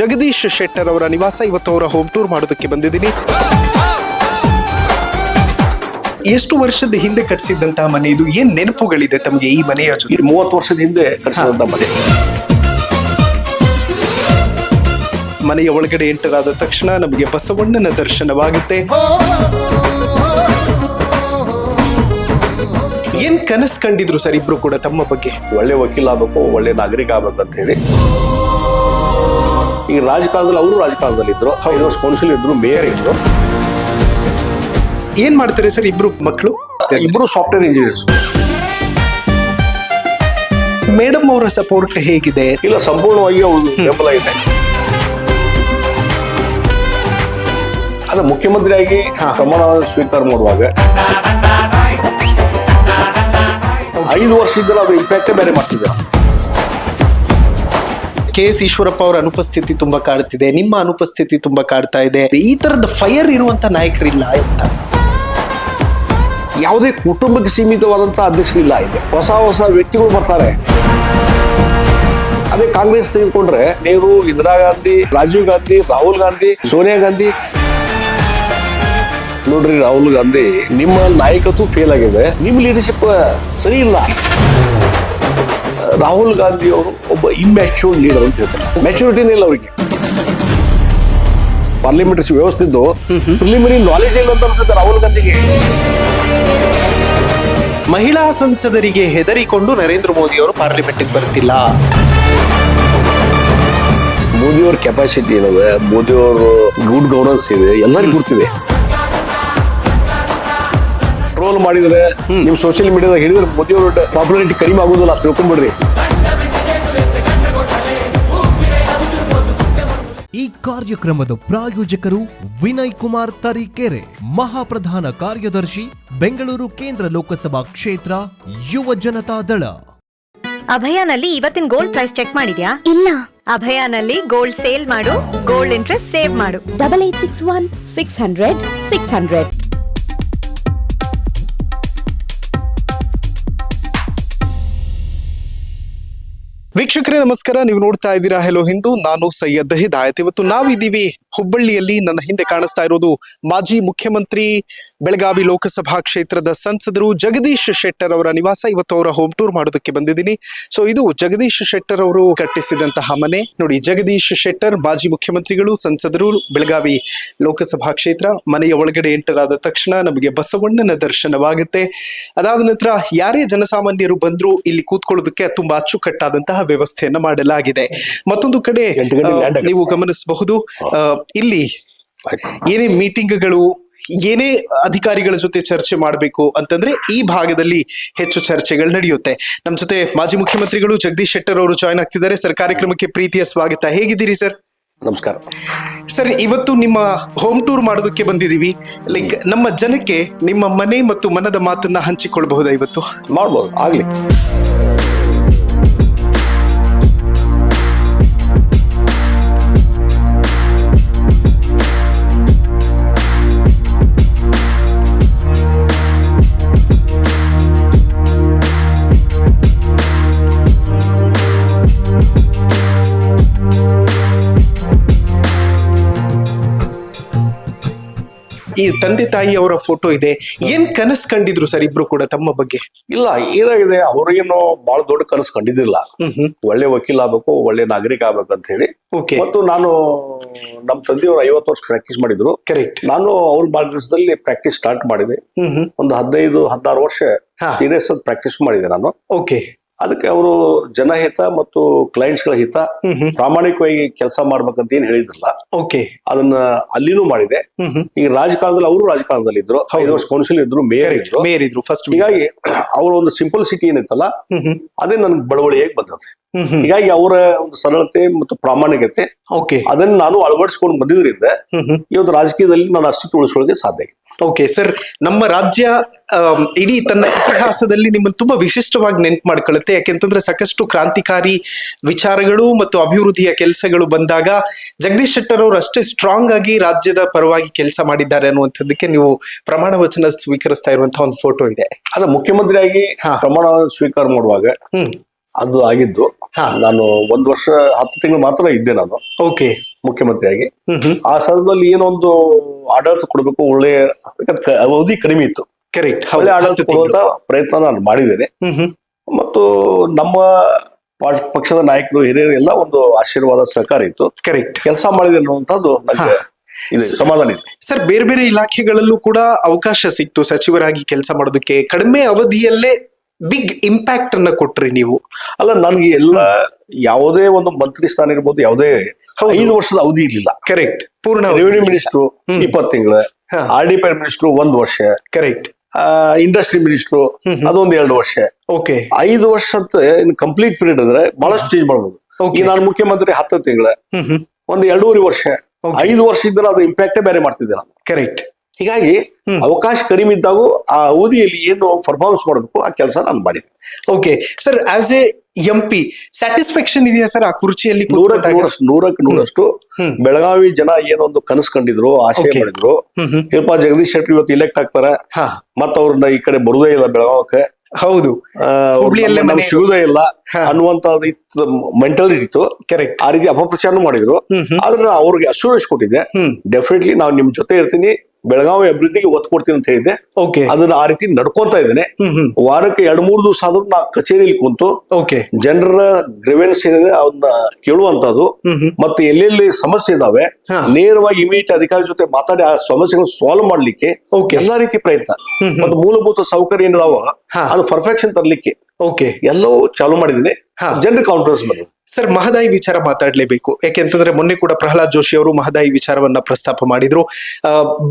ಜಗದೀಶ್ ಶೆಟ್ಟರ್ ಅವರ ನಿವಾಸ. ಇವತ್ತು ಅವರ ಹೋಮ್ ಟೂರ್ ಮಾಡೋದಕ್ಕೆ ಬಂದಿದ್ದೀನಿ. ಎಷ್ಟು ವರ್ಷದ ಹಿಂದೆ ಕಟ್ಸಿದಂತಹ ಮನೆ ಇದು? ಏನ್ ನೆನಪುಗಳಿದೆ ತಮಗೆ ಈ ಮನೆಯ ಜೊತೆ? 30 ವರ್ಷದ ಹಿಂದೆ ಕಟ್ಸಿದಂತ ಮನೆ. ಮನೆಯ ಒಳಗಡೆ ಎಂಟರ್ ಆದ ತಕ್ಷಣ ನಮಗೆ ಬಸವಣ್ಣನ ದರ್ಶನವಾಗುತ್ತೆ. ಏನ್ ಕನಸು ಕಂಡಿದ್ರು ಸರ್ ಇಬ್ರು ಕೂಡ ತಮ್ಮ ಬಗ್ಗೆ? ಒಳ್ಳೆ ವಕೀಲ ಆಗ್ಬೇಕು, ಒಳ್ಳೆ ನಾಗರಿಕ ಆಗ್ಬೇಕು ಅಂತ ಹೇಳಿ. ಈ ರಾಜಕಾರಣದಲ್ಲಿ ಅವರು ರಾಜಕಾರಣದಲ್ಲಿ ಇದ್ರು, 5 ವರ್ಷ ಕೌನ್ಸಿಲ್ ಇದ್ರು, ಮೇಯರ್ ಇದ್ರು. ಏನ್ ಮಾಡ್ತಾರೆ ಸರ್ ಇಬ್ರು ಮಕ್ಕಳು? ಇಬ್ರು ಸಾಫ್ಟ್ವೇರ್ ಇಂಜಿನಿಯರ್ಸ್. ಮೇಡಮ್ ಅವರ ಸಪೋರ್ಟ್ ಹೇಗಿದೆ? ಇಲ್ಲ, ಸಂಪೂರ್ಣವಾಗಿ ಅವ್ರದ್ದು ಬೆಂಬಲ ಇದೆ. ಅದ ಮುಖ್ಯಮಂತ್ರಿಯಾಗಿ ಪ್ರಮಾಣ ಸ್ವೀಕಾರ ಮಾಡುವಾಗ 5 ವರ್ಷದಿಂದ ಅವ್ರ ಇಂಪ್ಯಾಕ್ಟ್ ಬೇರೆ ಮಾಡ್ತಿದ್ದಾರೆ. KS ಈಶ್ವರಪ್ಪ ಅವರ ಅನುಪಸ್ಥಿತಿ ತುಂಬಾ ಕಾಡ್ತಿದೆ, ನಿಮ್ಮ ಅನುಪಸ್ಥಿತಿ ತುಂಬಾ ಕಾಡ್ತಾ ಇದೆ. ಈ ತರದ ಫೈರ್ ಇರುವಂತ ನಾಯಕರಿಲ್ಲ ಅಂತ. ಯಾವುದೇ ಕುಟುಂಬಕ್ಕೆ ಸೀಮಿತವಾದಂತ ಅಧ್ಯಕ್ಷರಿಲ್ಲ ಇದೆ. ಹೊಸ ವ್ಯಕ್ತಿಗಳು ಬರ್ತಾರೆ. ಅದೇ ಕಾಂಗ್ರೆಸ್ ತೆಗೆದುಕೊಂಡ್ರೆ ನೆಹರು, ಇಂದಿರಾ ಗಾಂಧಿ, ರಾಜೀವ್ ಗಾಂಧಿ, ರಾಹುಲ್ ಗಾಂಧಿ, ಸೋನಿಯಾ ಗಾಂಧಿ. ನೋಡ್ರಿ, ರಾಹುಲ್ ಗಾಂಧಿ, ನಿಮ್ಮ ನಾಯಕತ್ವ ಫೇಲ್ ಆಗಿದೆ, ನಿಮ್ಮ ಲೀಡರ್ಶಿಪ್ ಸರಿ ಇಲ್ಲ. ರಾಹುಲ್ ಗಾಂಧಿ ಅವರು ಒಬ್ಬ ಇಮ್ಯಾಚ್ಯೂರ್ಡ್ ಲೀಡರ್ ಅಂತ ಹೇಳ್ತಾರೆ. ಮ್ಯಾಚುರಿಟಿನೇ ಇಲ್ಲ ಅವರಿಗೆ. ಪಾರ್ಲಿಮೆಂಟರಿ ವ್ಯವಸ್ಥೆ ಇದ್ದು ಪ್ರಿಲಿಮಿನರಿ ನಾಲೆಜ್ ಇಲ್ಲ ಅಂತ ಅನ್ಸುತ್ತೆ ರಾಹುಲ್ ಗಾಂಧಿಗೆ. ಮಹಿಳಾ ಸಂಸದರಿಗೆ ಹೆದರಿಕೊಂಡು ನರೇಂದ್ರ ಮೋದಿ ಅವರು ಪಾರ್ಲಿಮೆಂಟ್ಗೆ ಬರ್ತಿಲ್ಲ. ಮೋದಿಯವ್ರ ಕೆಪಾಸಿಟಿ ಏನಿದೆ, ಮೋದಿಯವರು ಗುಡ್ ಗವರ್ನೆನ್ಸ್ ಇದೆ, ಎಲ್ಲರಿಗೂ ಗೊತ್ತಿದೆ. ಟ್ರೋಲ್ ಮಾಡಿದ್ರೆ ನಿಮ್ ಸೋಷಿಯಲ್ ಮೀಡಿಯಾದಾಗ ಹಿಡಿದ್ರೆ ಮೋದಿಯವ್ರ ಪಾಪ್ಯುಲಾರಿಟಿ ಕಡಿಮೆ ಆಗುದಿಲ್ಲ, ತಿಳ್ಕೊಂಡ್ಬಿಡ್ರಿ. ಈ ಕಾರ್ಯಕ್ರಮದ ಪ್ರಾಯೋಜಕರು ವಿನಯ್ ಕುಮಾರ್ ತರೀಕೆರೆ, ಮಹಾಪ್ರಧಾನ ಕಾರ್ಯದರ್ಶಿ, ಬೆಂಗಳೂರು ಕೇಂದ್ರ ಲೋಕಸಭಾ ಕ್ಷೇತ್ರ, ಯುವ ಜನತಾ ದಳ. ಅಭಯಾನಲ್ಲಿ ಇವತ್ತಿನ ಗೋಲ್ಡ್ ಪ್ರೈಸ್ ಚೆಕ್ ಮಾಡಿದ್ಯಾ? ಇಲ್ಲ. ಅಭಯಾನಲ್ಲಿ ಗೋಲ್ಡ್ ಸೇಲ್ ಮಾಡು, ಗೋಲ್ಡ್ ಇಂಟ್ರೆಸ್ಟ್ ಸೇವ್ ಮಾಡು. 8861 600 600. ವೀಕ್ಷಕರೇ ನಮಸ್ಕಾರ, ನೀವು ನೋಡ್ತಾ ಇದ್ದೀರಾ ಹೆಲೋ ಹಿಂದೂ. ನಾನು ಸೈಯದ್ ಹಿದಾಯತ್. ಇವತ್ತು ನಾವಿದ್ದೀವಿ ಹುಬ್ಬಳ್ಳಿಯಲ್ಲಿ. ನನ್ನ ಹಿಂದೆ ಕಾಣಿಸ್ತಾ ಇರೋದು ಮಾಜಿ ಮುಖ್ಯಮಂತ್ರಿ, ಬೆಳಗಾವಿ ಲೋಕಸಭಾ ಕ್ಷೇತ್ರದ ಸಂಸದರು ಜಗದೀಶ್ ಶೆಟ್ಟರ್ ಅವರ ನಿವಾಸ. ಇವತ್ತು ಅವರ ಹೋಮ್ ಟೂರ್ ಮಾಡೋದಕ್ಕೆ ಬಂದಿದ್ದೀನಿ. ಸೊ ಇದು ಜಗದೀಶ್ ಶೆಟ್ಟರ್ ಅವರು ಕಟ್ಟಿಸಿದಂತಹ ಮನೆ. ನೋಡಿ, ಜಗದೀಶ್ ಶೆಟ್ಟರ್ ಮಾಜಿ ಮುಖ್ಯಮಂತ್ರಿಗಳು, ಸಂಸದರು, ಬೆಳಗಾವಿ ಲೋಕಸಭಾ ಕ್ಷೇತ್ರ. ಮನೆಯ ಒಳಗಡೆ ಎಂಟರ್ ಆದ ತಕ್ಷಣ ನಮಗೆ ಬಸವಣ್ಣನ ದರ್ಶನವಾಗುತ್ತೆ. ಅದಾದ ನಂತರ ಯಾರೇ ಜನಸಾಮಾನ್ಯರು ಬಂದ್ರು ಇಲ್ಲಿ ಕೂತ್ಕೊಳ್ಳೋದಕ್ಕೆ ತುಂಬಾ ಅಚ್ಚುಕಟ್ಟಾದಂತಹ ವ್ಯವಸ್ಥೆಯನ್ನ ಮಾಡಲಾಗಿದೆ. ಮತ್ತೊಂದು ಕಡೆ ನೀವು ಗಮನಿಸಬಹುದು, ಇಲ್ಲಿ ಏನೇ ಮೀಟಿಂಗ್ಗಳು, ಏನೇ ಅಧಿಕಾರಿಗಳ ಜೊತೆ ಚರ್ಚೆ ಮಾಡಬೇಕು ಅಂತಂದ್ರೆ ಈ ಭಾಗದಲ್ಲಿ ಹೆಚ್ಚು ಚರ್ಚೆಗಳು ನಡೆಯುತ್ತೆ. ನಮ್ಮ ಜೊತೆ ಮಾಜಿ ಮುಖ್ಯಮಂತ್ರಿಗಳು ಜಗದೀಶ್ ಶೆಟ್ಟರ್ ಅವರು ಜಾಯ್ನ್ ಆಗ್ತಿದ್ದಾರೆ. ಸರ್, ಕಾರ್ಯಕ್ರಮಕ್ಕೆ ಪ್ರೀತಿಯ ಸ್ವಾಗತ. ಹೇಗಿದ್ದೀರಿ ಸರ್? ನಮಸ್ಕಾರ ಸರ್. ಇವತ್ತು ನಿಮ್ಮ ಹೋಮ್ ಟೂರ್ ಮಾಡೋದಕ್ಕೆ ಬಂದಿದ್ದೀವಿ. ಲೈಕ್ ನಮ್ಮ ಜನಕ್ಕೆ ನಿಮ್ಮ ಮನೆ ಮತ್ತು ಮನದ ಮಾತನ್ನ ಹಂಚಿಕೊಳ್ಬಹುದಾ? ಇವತ್ತು ಮಾಡ್ಬೋದು, ಆಗ್ಲಿ. ಈ ತಂದೆ ತಾಯಿ ಅವರ ಫೋಟೋ ಇದೆ. ಏನ್ ಕನಸು ಕಂಡಿದ್ರು ಸರ್ ಇಬ್ರು ಕೂಡ ತಮ್ಮ ಬಗ್ಗೆ? ಇಲ್ಲ, ಏನಾಗಿದೆ, ಅವ್ರಿಗೇನು ಬಹಳ ದೊಡ್ಡ ಕನಸು ಕಂಡಿದ್ದಿಲ್ಲ. ಒಳ್ಳೆ ವಕೀಲ ಆಗ್ಬೇಕು, ಒಳ್ಳೆ ನಾಗರಿಕ ಆಗ್ಬೇಕು ಅಂತ ಹೇಳಿ. ಮತ್ತು ನಾನು ನಮ್ಮ ತಂದೆಯವರು 50 ವರ್ಷ ಪ್ರಾಕ್ಟೀಸ್ ಮಾಡಿದ್ರು. ಕರೆಕ್ಟ್. ನಾನು ಅವ್ರ ಮಾರ್ಗದರ್ಶನದಲ್ಲಿ ಪ್ರಾಕ್ಟೀಸ್ ಸ್ಟಾರ್ಟ್ ಮಾಡಿದೆ. ಒಂದು 15-16 ವರ್ಷ ಸೀರಿಯಸ್ ಪ್ರಾಕ್ಟೀಸ್ ಮಾಡಿದೆ ನಾನು. ಓಕೆ. ಅದಕ್ಕೆ ಅವರು ಜನಹಿತ ಮತ್ತು ಕ್ಲೈಂಟ್ಸ್ ಗಳ ಹಿತ ಪ್ರಾಮಾಣಿಕವಾಗಿ ಕೆಲಸ ಮಾಡ್ಬೇಕಂತ ಏನ್ ಹೇಳಿದ್ರಲ್ಲ, ಓಕೆ, ಅದನ್ನ ಅಲ್ಲಿನೂ ಮಾಡಿದೆ. ಈಗ ರಾಜಕಾರಣದಲ್ಲಿ ಅವರು ರಾಜಕಾರಣದಲ್ಲಿ ಇದ್ರು, 5 ವರ್ಷ ಕೌನ್ಸಿಲ್ ಇದ್ರು, ಮೇಯರ್ ಇದ್ರು ಫಸ್ಟ್. ಹೀಗಾಗಿ ಅವರ ಒಂದು ಸಿಂಪಲ್ಸಿಟಿ ಏನಿತ್ತಲ್ಲ, ಅದೇ ನನ್ಗೆ ಬಡವಳಿಯಾಗಿ ಬಂದದೆ. ಹೀಗಾಗಿ ಅವರ ಒಂದು ಸರಳತೆ ಮತ್ತು ಪ್ರಾಮಾಣಿಕತೆ, ಅದನ್ನ ನಾನು ಅಳವಡಿಸ್ಕೊಂಡು ಬಂದಿದ್ರಿಂದ ಇವತ್ತು ರಾಜಕೀಯದಲ್ಲಿ ನಾನು ಅಸ್ತಿತ್ವ ಉಳಿಸೋಕೆ ಸಾಧ್ಯ. ಓಕೆ ಸರ್, ನಮ್ಮ ರಾಜ್ಯ ಇಡೀ ತನ್ನ ಇತಿಹಾಸದಲ್ಲಿ ನಿಮ್ಮನ್ನು ತುಂಬಾ ವಿಶಿಷ್ಟವಾಗಿ ನೆನ್ಪು ಮಾಡ್ಕೊಳ್ಳುತ್ತೆ. ಯಾಕೆಂತಂದ್ರೆ ಸಾಕಷ್ಟು ಕ್ರಾಂತಿಕಾರಿ ವಿಚಾರಗಳು ಮತ್ತು ಅಭಿವೃದ್ಧಿಯ ಕೆಲಸಗಳು ಬಂದಾಗ ಜಗದೀಶ್ ಶೆಟ್ಟರ್ ಅವರು ಅಷ್ಟೇ ಸ್ಟ್ರಾಂಗ್ ಆಗಿ ರಾಜ್ಯದ ಪರವಾಗಿ ಕೆಲಸ ಮಾಡಿದ್ದಾರೆ ಅನ್ನುವಂಥದ್ದಕ್ಕೆ ನೀವು ಪ್ರಮಾಣ ವಚನ ಸ್ವೀಕರಿಸ್ತಾ ಇರುವಂತಹ ಒಂದು ಫೋಟೋ ಇದೆ. ಅದ ಮುಖ್ಯಮಂತ್ರಿಯಾಗಿ ಪ್ರಮಾಣ ಸ್ವೀಕಾರ ಮಾಡುವಾಗ ಅದು ಆಗಿದ್ದು. ನಾನು 1 ವರ್ಷ 10 ತಿಂಗಳು ಮಾತ್ರ ಇದ್ದೆ ನಾನು ಓಕೆ ಮುಖ್ಯಮಂತ್ರಿಯಾಗಿ. ಆ ಸಂದರ್ಭದಲ್ಲಿ ಏನೊಂದು ಆಡಳಿತ ಕೊಡಬೇಕು, ಒಳ್ಳೆ ಅವಧಿ ಕಡಿಮೆ ಇತ್ತು, ಕರೆಕ್ಟ್, ಒಳ್ಳೆ ಆಡಳಿತ ಕೊಡುವಂತ ಪ್ರಯತ್ನ ನಾನು ಮಾಡಿದ್ದೇನೆ. ಮತ್ತು ನಮ್ಮ ಪಕ್ಷದ ನಾಯಕರು ಹಿರಿಯರು ಎಲ್ಲ ಒಂದು ಆಶೀರ್ವಾದ ಸಹಕಾರ ಇತ್ತು, ಕರೆಕ್ಟ್, ಕೆಲಸ ಮಾಡಿದೆ ಅನ್ನುವಂಥದ್ದು ನನಗೆ ಇದೆ, ಸಮಾಧಾನ ಇದೆ. ಸರ್ ಬೇರೆ ಬೇರೆ ಇಲಾಖೆಗಳಲ್ಲೂ ಕೂಡ ಅವಕಾಶ ಸಿಕ್ತು ಸಚಿವರಾಗಿ ಕೆಲಸ ಮಾಡೋದಕ್ಕೆ, ಕಡಿಮೆ ಅವಧಿಯಲ್ಲೇ ಬಿಗ್ ಇಂಪ್ಯಾಕ್ಟ್ ಅನ್ನ ಕೊಟ್ರಿ ನೀವು. ಅಲ್ಲ, ನನಗೆ ಎಲ್ಲ ಯಾವುದೇ ಒಂದು ಮಂತ್ರಿ ಸ್ಥಾನ ಇರ್ಬೋದು, ಯಾವುದೇ 5 ವರ್ಷದ ಅವಧಿ ಇರ್ಲಿಲ್ಲ. ಕರೆಕ್ಟ್, ಪೂರ್ಣ ರೆವಿನ್ಯೂ ಮಿನಿಸ್ಟ್ರು 20 ತಿಂಗಳು, RDPI ಮಿನಿಸ್ಟ್ರು 1 ವರ್ಷ, ಕರೆಕ್ಟ್, ಇಂಡಸ್ಟ್ರಿ ಮಿನಿಸ್ಟ್ರು ಅದೊಂದು 2 ವರ್ಷ. ಓಕೆ, 5 ವರ್ಷ ಅಂತ ಕಂಪ್ಲೀಟ್ ಪೀರಿಯಡ್ ಅಂದ್ರೆ ಬಹಳಷ್ಟು ಚೇಂಜ್ ಮಾಡ್ಬೋದು. ಈಗ ನಾನು ಮುಖ್ಯಮಂತ್ರಿ 10 ತಿಂಗಳು, ಒಂದು 2.5 ವರ್ಷ, 5 ವರ್ಷ ಇದ್ರೆ ಅದ್ರ ಇಂಪ್ಯಾಕ್ಟೇ ಬೇರೆ ಮಾಡ್ತಿದ್ದೆ ನಾನು. ಕರೆಕ್ಟ್. ಹೀಗಾಗಿ ಅವಕಾಶ ಕಡಿಮೆ ಇದ್ದಾಗೂ ಆ ಅವಧಿಯಲ್ಲಿ ಏನು ಪರ್ಫಾರ್ಮೆನ್ಸ್ ಮಾಡಬೇಕು ಆ ಕೆಲಸ ನಾನು ಮಾಡಿದ್ದೆ. Okay sir, as A MP satisfaction ಇದೆಯಾ ಸರ್ ಆ ಕುರ್ಚಿಯಲ್ಲಿ? 100ಕ್ಕೆ 100% ಬೆಳಗಾವಿ ಜನ ಏನೊಂದು ಕನಸು ಕಂಡಿದ್ರು, ಆಶೆ ಮಾಡಿದ್ರು, ಇಪ್ಪ ಜಗದೀಶ್ ಶೆಟ್ಟರ್ ಇವತ್ತು ಇಲೆಕ್ಟ್ ಆಗ್ತಾರೆ, ಮತ್ತ ಅವ್ರನ್ನ ಈ ಕಡೆ ಬರುದೇ ಇಲ್ಲ ಬೆಳಗಾವಕ್ಕೆ, ಹೌದು, ನಮ್ಗೆ ಸಿಗುದೇ ಇಲ್ಲ ಅನ್ನುವಂತ ಮೆಂಟಾಲಿಟಿ ಇತ್ತು. ಕರೆಕ್ಟ್, ಆ ರೀತಿ ಅಪಪ್ರಚಾರ ಮಾಡಿದ್ರು. ಆದ್ರೆ ಅವ್ರಿಗೆ ಅಶ್ಯೂರೆನ್ಸ್ ಕೊಟ್ಟಿದ್ದೆ, ಡೆಫಿನೆಟ್ಲಿ ನಾವು ನಿಮ್ ಜೊತೆ ಇರ್ತೀನಿ, ಬೆಳಗಾವಿ ಅಭಿವೃದ್ಧಿಗೆ ಒತ್ತು ಕೊಡ್ತೀನಿ ಅಂತ ಹೇಳಿದ್ದೆ. ಅದನ್ನ ಆ ರೀತಿ ನಡ್ಕೊಂತ ಇದ್ದೇನೆ. ವಾರಕ್ಕೆ 2-3 ದಿವಸ ಆದ್ರೂ ನಾ ಕಚೇರಿಯಲ್ಲಿ ಕುಂತು ಜನರ ಗ್ರಿವೆನ್ಸ್ ಏನಿದೆ ಅವನ್ನ ಕೇಳುವಂತದ್ದು, ಮತ್ತೆ ಎಲ್ಲೆಲ್ಲಿ ಸಮಸ್ಯೆ ಇದಾವೆ ನೇರವಾಗಿ ಇಮಿಡಿಯೇಟ್ ಅಧಿಕಾರಿ ಜೊತೆ ಮಾತಾಡಿ ಆ ಸಮಸ್ಯೆಗಳನ್ನ ಸಾಲ್ವ್ ಮಾಡ್ಲಿಕ್ಕೆ ಎಲ್ಲಾ ರೀತಿ ಪ್ರಯತ್ನ, ಮತ್ತೆ ಮೂಲಭೂತ ಸೌಕರ್ಯ ಏನಿದಾವ ಅದು ಪರ್ಫೆಕ್ಷನ್ ತರ್ಲಿಕ್ಕೆ ಎಲ್ಲವೂ ಚಾಲು ಮಾಡಿದ್ದೀನಿ. ಜನರ ಕಾನ್ಫಿಡೆನ್ಸ್ ಬಂದಿದೆ. ಸರ್, ಮಹದಾಯಿ ವಿಚಾರ ಮಾತಾಡ್ಲೇಬೇಕು. ಯಾಕೆಂತಂದ್ರೆ ಮೊನ್ನೆ ಕೂಡ ಪ್ರಹ್ಲಾದ್ ಜೋಶಿ ಅವರು ಮಹದಾಯಿ ವಿಚಾರವನ್ನ ಪ್ರಸ್ತಾಪ ಮಾಡಿದ್ರು.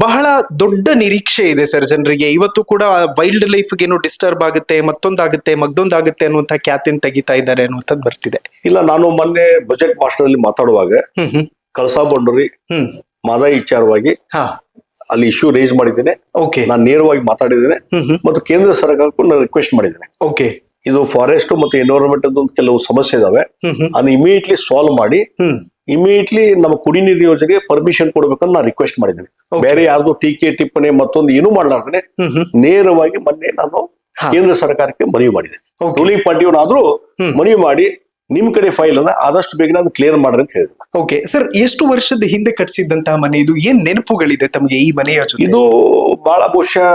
ಬಹಳ ದೊಡ್ಡ ನಿರೀಕ್ಷೆ ಇದೆ ಸರ್ ಜನರಿಗೆ. ಇವತ್ತು ಕೂಡ ವೈಲ್ಡ್ ಲೈಫ್ ಏನೋ ಡಿಸ್ಟರ್ಬ್ ಆಗುತ್ತೆ, ಮತ್ತೊಂದಾಗುತ್ತೆ, ಮಗ್ದೊಂದಾಗುತ್ತೆ ಅನ್ನುವಂಥ ಖ್ಯಾತಿನ ತೆಗಿತಾ ಇದ್ದಾರೆ ಅನ್ನುವಂಥದ್ದು ಬರ್ತಿದೆ. ಇಲ್ಲ, ನಾನು ಮೊನ್ನೆ ಬಜೆಟ್ ಭಾಷಣದಲ್ಲಿ ಮಾತಾಡುವಾಗ ಕಳಸಾ ಬಂಡೂರಿ ಮಹದಾಯಿ ವಿಚಾರವಾಗಿ ಅಲ್ಲಿ ಇಶ್ಯೂ ರೇಸ್ ಮಾಡಿದ್ದೇನೆ. ನಾನು ನೇರವಾಗಿ ಮಾತಾಡಿದ್ದೇನೆ ಮತ್ತು ಕೇಂದ್ರ ಸರ್ಕಾರಕ್ಕೂ ನಾನು ರಿಕ್ವೆಸ್ಟ್ ಮಾಡಿದ್ದೇನೆ. ಇದು ಫಾರೆಸ್ಟ್ ಮತ್ತೆ ಎನ್ವೈರನ್ಮೆಂಟ್ ಒಂದು ಕೆಲವು ಸಮಸ್ಯೆ ಇದಾವೆ, ಅದನ್ನ ಇಮಿಡಿಯೇಟ್ಲಿ ಸಾಲ್ವ್ ಮಾಡಿ ಇಮಿಡಿಯೇಟ್ಲಿ ನಮ್ಮ ಕುಡಿ ನೀರಿನ ಯೋಜನೆಗೆ ಪರ್ಮಿಷನ್ ಕೊಡ್ಬೇಕಂತ ನಾನು ರಿಕ್ವೆಸ್ಟ್ ಮಾಡಿದ್ದೇನೆ. ಬೇರೆ ಯಾರ್ದು ಟೀಕೆ ಟಿಪ್ಪಣಿ ಮತ್ತೊಂದು ಏನೂ ಮಾಡ್ಲಾರ್ದೇನೆ ನೇರವಾಗಿ ಮೊನ್ನೆ ನಾನು ಕೇಂದ್ರ ಸರ್ಕಾರಕ್ಕೆ ಮನವಿ ಮಾಡಿದೆ. ರೂಲಿಂಗ್ ಪಾರ್ಟಿಯವನಾದ್ರೂ ಮನವಿ ಮಾಡಿ ನಿಮ್ ಕಡೆ ಫೈಲ್ ಅದ ಆದಷ್ಟು ಬೇಗ ಅದು ಕ್ಲಿಯರ್ ಮಾಡ್ರಿ ಅಂತ ಹೇಳಿದ್ರು. ಓಕೆ ಸರ್, ಎಷ್ಟು ವರ್ಷದ ಹಿಂದೆ ಕಟ್ಸಿದಂತಹ ಮನೆ ಇದು? ಏನ್ ನೆನಪುಗಳಿದೆ ತಮಗೆ ಈ ಮನೆಯ ಜೊತೆ? ಇದು ಬಹಳ ಬಹುಶಃ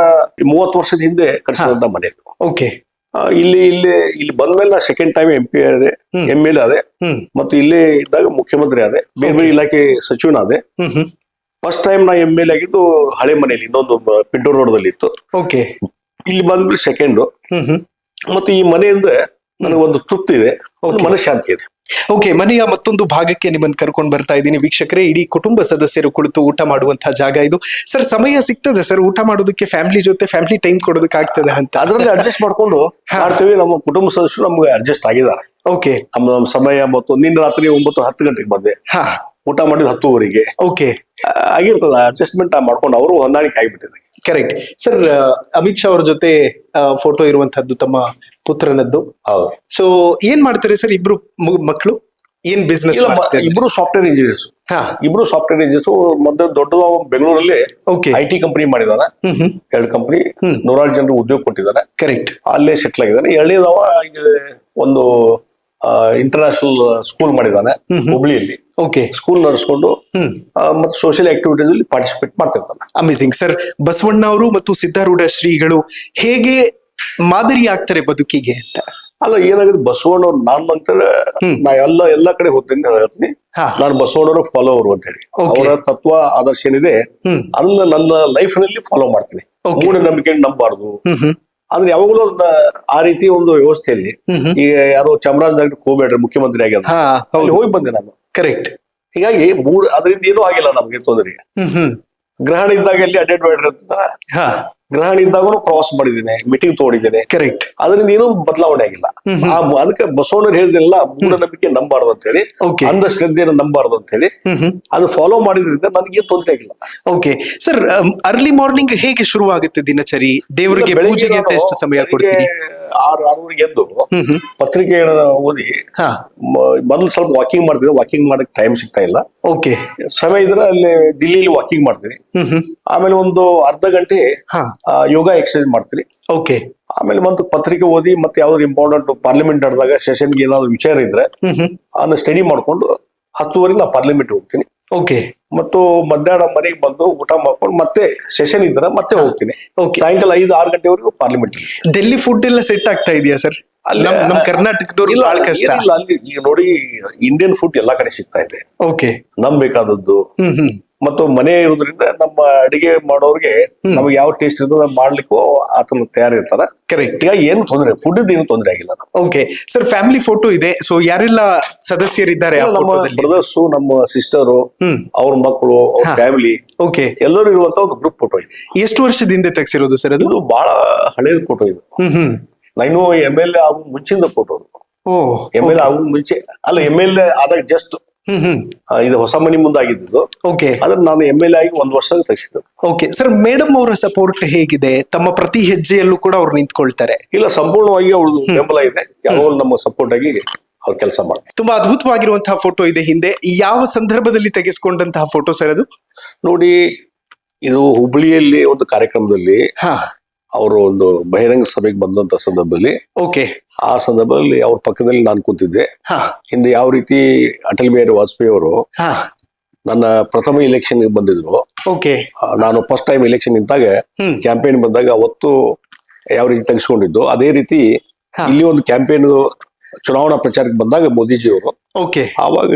30 ವರ್ಷದ ಹಿಂದೆ ಕಟ್ಸಿದಂತ ಮನೆ. ಓಕೆ, ಇಲ್ಲಿ ಬಂದ್ಮೇಲೆ ನಾ ಸೆಕೆಂಡ್ ಟೈಮ್ MP ಆದೆ, MLA ಆದೆ, ಮತ್ತು ಇಲ್ಲೇ ಇದ್ದಾಗ ಮುಖ್ಯಮಂತ್ರಿ ಆದೆ, ಬೇರೆ ಬೇರೆ ಇಲಾಖೆ ಸಚಿವನ ಆದೆ. ಫಸ್ಟ್ ಟೈಮ್ ನಾ MLA ಆಗಿದ್ದು ಹಳೆ ಮನೆಯಲ್ಲಿ, ಇನ್ನೊಂದು ಪಿಂಟೂರ್ ರೋಡ್ದಲ್ಲಿ ಇತ್ತು. ಇಲ್ಲಿ ಬಂದ್ಮೇಲೆ ಸೆಕೆಂಡ್. ಮತ್ತು ಈ ಮನೆಯಿಂದ ನನಗೊಂದು ತೃಪ್ತಿ ಇದೆ, ಒಂದು ಮನಃಶಾಂತಿ ಇದೆ. ಓಕೆ, ಮನೆಯ ಮತ್ತೊಂದು ಭಾಗಕ್ಕೆ ನಿಮ್ಮನ್ನು ಕರ್ಕೊಂಡು ಬರ್ತಾ ಇದ್ದೀನಿ ವೀಕ್ಷಕರೇ. ಇಡೀ ಕುಟುಂಬ ಸದಸ್ಯರು ಕುಳಿತು ಊಟ ಮಾಡುವಂತಹ ಜಾಗ ಇದು. ಸರ್, ಸಮಯ ಸಿಗ್ತದೆ ಸರ್ ಊಟ ಮಾಡೋದಕ್ಕೆ? ಫ್ಯಾಮಿಲಿ ಜೊತೆ ಫ್ಯಾಮಿಲಿ ಟೈಮ್ ಕೊಡೋದಕ್ಕೆ ಆಗ್ತದೆ ಅಂತ? ಅದರಲ್ಲಿ ಅಡ್ಜಸ್ಟ್ ಮಾಡ್ಕೊಂಡು ಮಾಡ್ತೀವಿ. ನಮ್ಮ ಕುಟುಂಬ ಸದಸ್ಯರು ನಮ್ಗೆ ಅಡ್ಜಸ್ಟ್ ಆಗಿದ್ದಾರೆ. ನಮ್ಮ ಸಮಯ ಮತ್ತು ನಿನ್ನ ರಾತ್ರಿ 9-10 ಗಂಟೆಗೆ ಬಂದೆ, ಊಟ ಮಾಡಿದ 10:00 ಆಗಿರ್ತದ. ಅಡ್ಜಸ್ಟ್ಮೆಂಟ್ ಮಾಡ್ಕೊಂಡು ಅವರು ಹೊಂದಾಣಿಕೆ ಆಗಿಬಿಟ್ಟಿದೆ. ಕರೆಕ್ಟ್. ಸರ್, ಅಮಿತ್ ಶಾ ಅವ್ರ ಜೊತೆ ಫೋಟೋ ಇರುವಂತದ್ದು ತಮ್ಮ ಪುತ್ರನದ್ದು. ಹೌದು. ಸೊ ಏನ್ ಮಾಡ್ತಾರೆ ಸರ್ ಇಬ್ರು ಮಕ್ಕಳು? ಏನ್ ಬಿಸ್ನೆಸ್? ಇಬ್ರು ಸಾಫ್ಟ್ವೇರ್ ಇಂಜಿನಿಯರ್ಸ್. ಮೊದಲು ದೊಡ್ಡ ಬೆಂಗಳೂರಲ್ಲಿ IT ಕಂಪನಿ ಮಾಡಿದಾನೆ, 2 ಕಂಪನಿ, 100 ಜನರು ಉದ್ಯೋಗ ಕೊಟ್ಟಿದ್ದಾನೆ. ಕರೆಕ್ಟ್. ಅಲ್ಲೇ ಸೆಟ್ಲ್ ಆಗಿದ್ದಾನೆ. ಎರಡನೇದವ ಒಂದು ಇಂಟರ್ನ್ಯಾಷನಲ್ ಸ್ಕೂಲ್ ಮಾಡಿದಾನೆ ಹುಬ್ಳಿಯಲ್ಲಿ. ಸ್ಕೂಲ್ ನಡೆಸ್ಕೊಂಡು ಮತ್ತೆ ಸೋಷಿಯಲ್ ಆಕ್ಟಿವಿಟೀಸ್ ಅಲ್ಲಿ ಪಾರ್ಟಿಸಿಪೇಟ್ ಮಾಡ್ತಿರ್ತಾನೆ. Amazing sir. ಬಸವಣ್ಣ ಅವರು ಮತ್ತು ಸಿದ್ಧಾರೂಢ ಶ್ರೀಗಳು ಹೇಗೆ ಮಾದರಿ ಆಗ್ತಾರೆ ಬದುಕಿಗೆ ಅಂತ? ಅಲ್ಲ, ಏನಾಗಿದೆ ಬಸವಣ್ಣವ್ರು ನಾನ್ ಅಂತಾರೆ, ನಾ ಎಲ್ಲ ಕಡೆ ಹೋಗ್ತೀನಿ ಹೇಳ್ತೀನಿ, ನಾನು ಬಸವಣ್ಣವ್ರ ಫಾಲೋವರ್ ಅಂತ ಹೇಳಿ. ಅವರ ತತ್ವ ಆದರ್ಶ ಏನಿದೆ ಅದನ್ನ ನನ್ನ ಲೈಫ್ ನಲ್ಲಿ ಫಾಲೋ ಮಾಡ್ತೀನಿ. ಮೂಢನಂಬಿಕೆ ನಂಬಾರ್ದು. ಆದ್ರೆ ಯಾವಾಗಲೂ ಆ ರೀತಿ ಒಂದು ವ್ಯವಸ್ಥೆಯಲ್ಲಿ ಈಗ ಯಾರೋ ಚಾಮರಾಜನಗರಕ್ಕೆ ಹೋಗ್ಬೇಡ್ರಿ ಮುಖ್ಯಮಂತ್ರಿ ಆಗ್ಯದ, ಅಲ್ಲಿ ಹೋಗಿ ಬಂದೆ ನಾನು. ಕರೆಕ್ಟ್. ಹೀಗಾಗಿ ಅದರಿಂದ ಏನೂ ಆಗಿಲ್ಲ ನಮ್ಗೆ ತೊಂದರೆ. ಗ್ರಹಣ ಇದ್ದಾಗ ಎಲ್ಲಿ ಅಡ್ಡಾಡ್ಬೇಡ್ರಿ ಅಂತಾರ, ಗ್ರಹಣ ಇದ್ದಾಗೂ ಪ್ರವಾಸ ಮಾಡಿದ್ದೇನೆ, ಮೀಟಿಂಗ್ ತಗೊಂಡಿದ್ದೇನೆ. ಕರೆಕ್ಟ್. ಅದರಿಂದ ಏನೂ ಬದಲಾವಣೆ ಆಗಿಲ್ಲ. ಅದಕ್ಕೆ ಬಸವಣ್ಣರು ಹೇಳಿದ್ರೆಲ್ಲ ಮೂಢನಂಬಿಕೆ ನಂಬಾರ್ದು ಅಂತ ಹೇಳಿ, ಅಂಧಶ್ರದ್ಧೆಯನ್ನು ನಂಬಾರ್ದು ಅಂತ ಹೇಳಿ ಅದು ಫಾಲೋ ಮಾಡಿದ್ರಿಂದ ನನಗೇನು ತೊಂದರೆ ಆಗಿಲ್ಲ. ಓಕೆ ಸರ್, ಅರ್ಲಿ ಮಾರ್ನಿಂಗ್ ಹೇಗೆ ಶುರು ಆಗುತ್ತೆ ದಿನಚರಿ? ದೇವರಿಗೆ ಪೂಜೆಗೆ ಅಂತ ಎಷ್ಟು ಸಮಯ ಕೊಡ್ತೀರಿ? 6-6:30 ಎದ್ದು ಪತ್ರಿಕೆ ಓದಿ ಮೊದಲು ಸ್ವಲ್ಪ ವಾಕಿಂಗ್ ಮಾಡ್ತಿದ್ದೆ. ವಾಕಿಂಗ್ ಮಾಡಕ್ ಟೈಮ್ ಸಿಗ್ತಾ ಇಲ್ಲ. ಸಮಯ ಇದ್ರೆ ಅಲ್ಲಿ ದಿಲ್ಲಿಲಿ ವಾಕಿಂಗ್ ಮಾಡ್ತೀನಿ. ಆಮೇಲೆ ಒಂದು ಅರ್ಧ ಗಂಟೆ ಯೋಗ ಎಕ್ಸರ್ಸೈಸ್ ಮಾಡ್ತೀನಿ. ಓಕೆ. ಆಮೇಲೆ ಮತ್ತೆ ಪತ್ರಿಕೆ ಓದಿ ಮತ್ತೆ ಯಾವ್ದು ಇಂಪಾರ್ಟೆಂಟ್ ಪಾರ್ಲಿಮೆಂಟ್ ನಡೆದಾಗ ಸೆಷನ್ಗೆ ಏನಾದ್ರು ವಿಚಾರ ಇದ್ರೆ ಅದನ್ನ ಸ್ಟಡಿ ಮಾಡ್ಕೊಂಡು 10:30 ನಾ ಪಾರ್ಲಿಮೆಂಟ್ ಹೋಗ್ತೀನಿ. ಓಕೆ. ಮತ್ತು ಮಧ್ಯಾಹ್ನ ಮನೆಗೆ ಬಂದು ಊಟ ಮಾಡ್ಕೊಂಡು ಮತ್ತೆ ಸೆಷನ್ ಇದ್ರೆ ಮತ್ತೆ ಹೋಗ್ತೀನಿ. ಸಾಯಂಕಾಲ 5-6 ಗಂಟೆವರೆಗೂ ಪಾರ್ಲಿಮೆಂಟ್. ಡೆಲ್ಲಿ ಫುಡ್ ಎಲ್ಲ ಸೆಟ್ ಆಗ್ತಾ ಇದೆಯಾ ಸರ್? ನಮ್ಮ ಕರ್ನಾಟಕದವ್ರು ಬಹಳ ಕಷ್ಟ. ಅಲ್ಲಿ ಈಗ ನೋಡಿ ಇಂಡಿಯನ್ ಫುಡ್ ಎಲ್ಲಾ ಕಡೆ ಸಿಗ್ತಾ ಇದೆ. ಓಕೆ. ನಮ್ ಬೇಕಾದದ್ದು ಮತ್ತು ಮನೆ ಇರೋದ್ರಿಂದ ನಮ್ಮ ಅಡಿಗೆ ಮಾಡೋರ್ಗೆ ನಮ್ಗೆ ಯಾವ ಟೇಸ್ಟ್ ಇರ್ತದೆ ಮಾಡ್ಲಿಕ್ಕೂ ಆತನ ತಯಾರಿರ್ತಾರ. ಕರೆಕ್ಟ್. ಈಗ ಏನು ತೊಂದರೆ, ಫುಡ್ ಏನು ತೊಂದರೆ ಆಗಿಲ್ಲ. ಓಕೆ ಸರ್, ಫ್ಯಾಮಿಲಿ ಫೋಟೋ ಇದೆ. ಸೊ ಯಾರೆಲ್ಲ ಸದಸ್ಯರಿದ್ದಾರೆ? ನಮ್ಮ ಬ್ರದರ್ಸ್, ನಮ್ಮ ಸಿಸ್ಟರು, ಅವ್ರ ಮಕ್ಕಳು, ಅವ್ರ ಫ್ಯಾಮಿಲಿ, ಓಕೆ, ಎಲ್ಲರೂ ಇರುವಂತ ಒಂದು ಗ್ರೂಪ್ ಫೋಟೋ ಇದೆ. ಎಷ್ಟು ವರ್ಷದಿಂದ ತೆಗ್ಸಿರೋದು ಸರ್ ಅದು? ಇದು ಬಹಳ ಹಳೇದ ಫೋಟೋ ಇದು. ನಾನು MLA ಆಗೋ ಮುಂಚಿಂದ ಫೋಟೋ. MLA ಆಗೋ ಮುಂಚೆ ಅಲ್ಲ, MLA ಆದಾಗ ಜಸ್ಟ್ ಇದು ಹೊಸ ಮನಿ ಮುಂದಾಗಿದ್ದು. ಓಕೆ. ಅದನ್ನ ನಾನು MLA ಆಗಿ 1 ವರ್ಷ ತೆಗೆಸಿದ್ದು. ಓಕೆ ಸರ್, ಮೇಡಮ್ ಅವರ ಸಪೋರ್ಟ್ ಹೇಗಿದೆ? ತಮ್ಮ ಪ್ರತಿ ಹೆಜ್ಜೆಯಲ್ಲೂ ಕೂಡ ಅವ್ರು ನಿಂತ್ಕೊಳ್ತಾರೆ? ಇಲ್ಲ, ಸಂಪೂರ್ಣವಾಗಿ ಅವ್ರದ್ದು ಬೆಂಬಲ ಇದೆ. ಯಾವಾಗಲೂ ನಮ್ಮ ಸಪೋರ್ಟ್ ಆಗಿ ಅವ್ರು ಕೆಲಸ ಮಾಡ್ತಾರೆ. ತುಂಬಾ ಅದ್ಭುತವಾಗಿರುವಂತಹ ಫೋಟೋ ಇದೆ ಹಿಂದೆ. ಯಾವ ಸಂದರ್ಭದಲ್ಲಿ ತೆಗೆಸ್ಕೊಂಡಂತಹ ಫೋಟೋ ಸರ್ ಅದು? ನೋಡಿ, ಇದು ಹುಬ್ಬಳ್ಳಿಯಲ್ಲಿ ಒಂದು ಕಾರ್ಯಕ್ರಮದಲ್ಲಿ ಅವರು ಒಂದು ಬಹಿರಂಗ ಸಭೆಗೆ ಬಂದಂತ ಸಂದರ್ಭದಲ್ಲಿ, ಓಕೆ, ಆ ಸಂದರ್ಭದಲ್ಲಿ ಅವ್ರ ಪಕ್ಕದಲ್ಲಿ ನಾನು ಕೂತಿದ್ದೆ. ಹಿಂದೆ ಯಾವ ರೀತಿ ಅಟಲ್ ಬಿಹಾರಿ ವಾಜಪೇಯಿ ಅವರು ನನ್ನ ಪ್ರಥಮ ಎಲೆಕ್ಷನ್ ಬಂದಿದ್ರು. ಓಕೆ. ನಾನು ಫಸ್ಟ್ ಟೈಮ್ ಎಲೆಕ್ಷನ್ ನಿಂತಾಗ ಕ್ಯಾಂಪೇನ್ ಬಂದಾಗ ಅವತ್ತು ಯಾವ ರೀತಿ ತೆಗೆಸ್ಕೊಂಡಿದ್ದು, ಅದೇ ರೀತಿ ಇಲ್ಲಿ ಒಂದು ಕ್ಯಾಂಪೇನ್ ಚುನಾವಣಾ ಪ್ರಚಾರಕ್ಕೆ ಬಂದಾಗ ಮೋದಿಜಿ ಅವರು, ಓಕೆ, ಆವಾಗ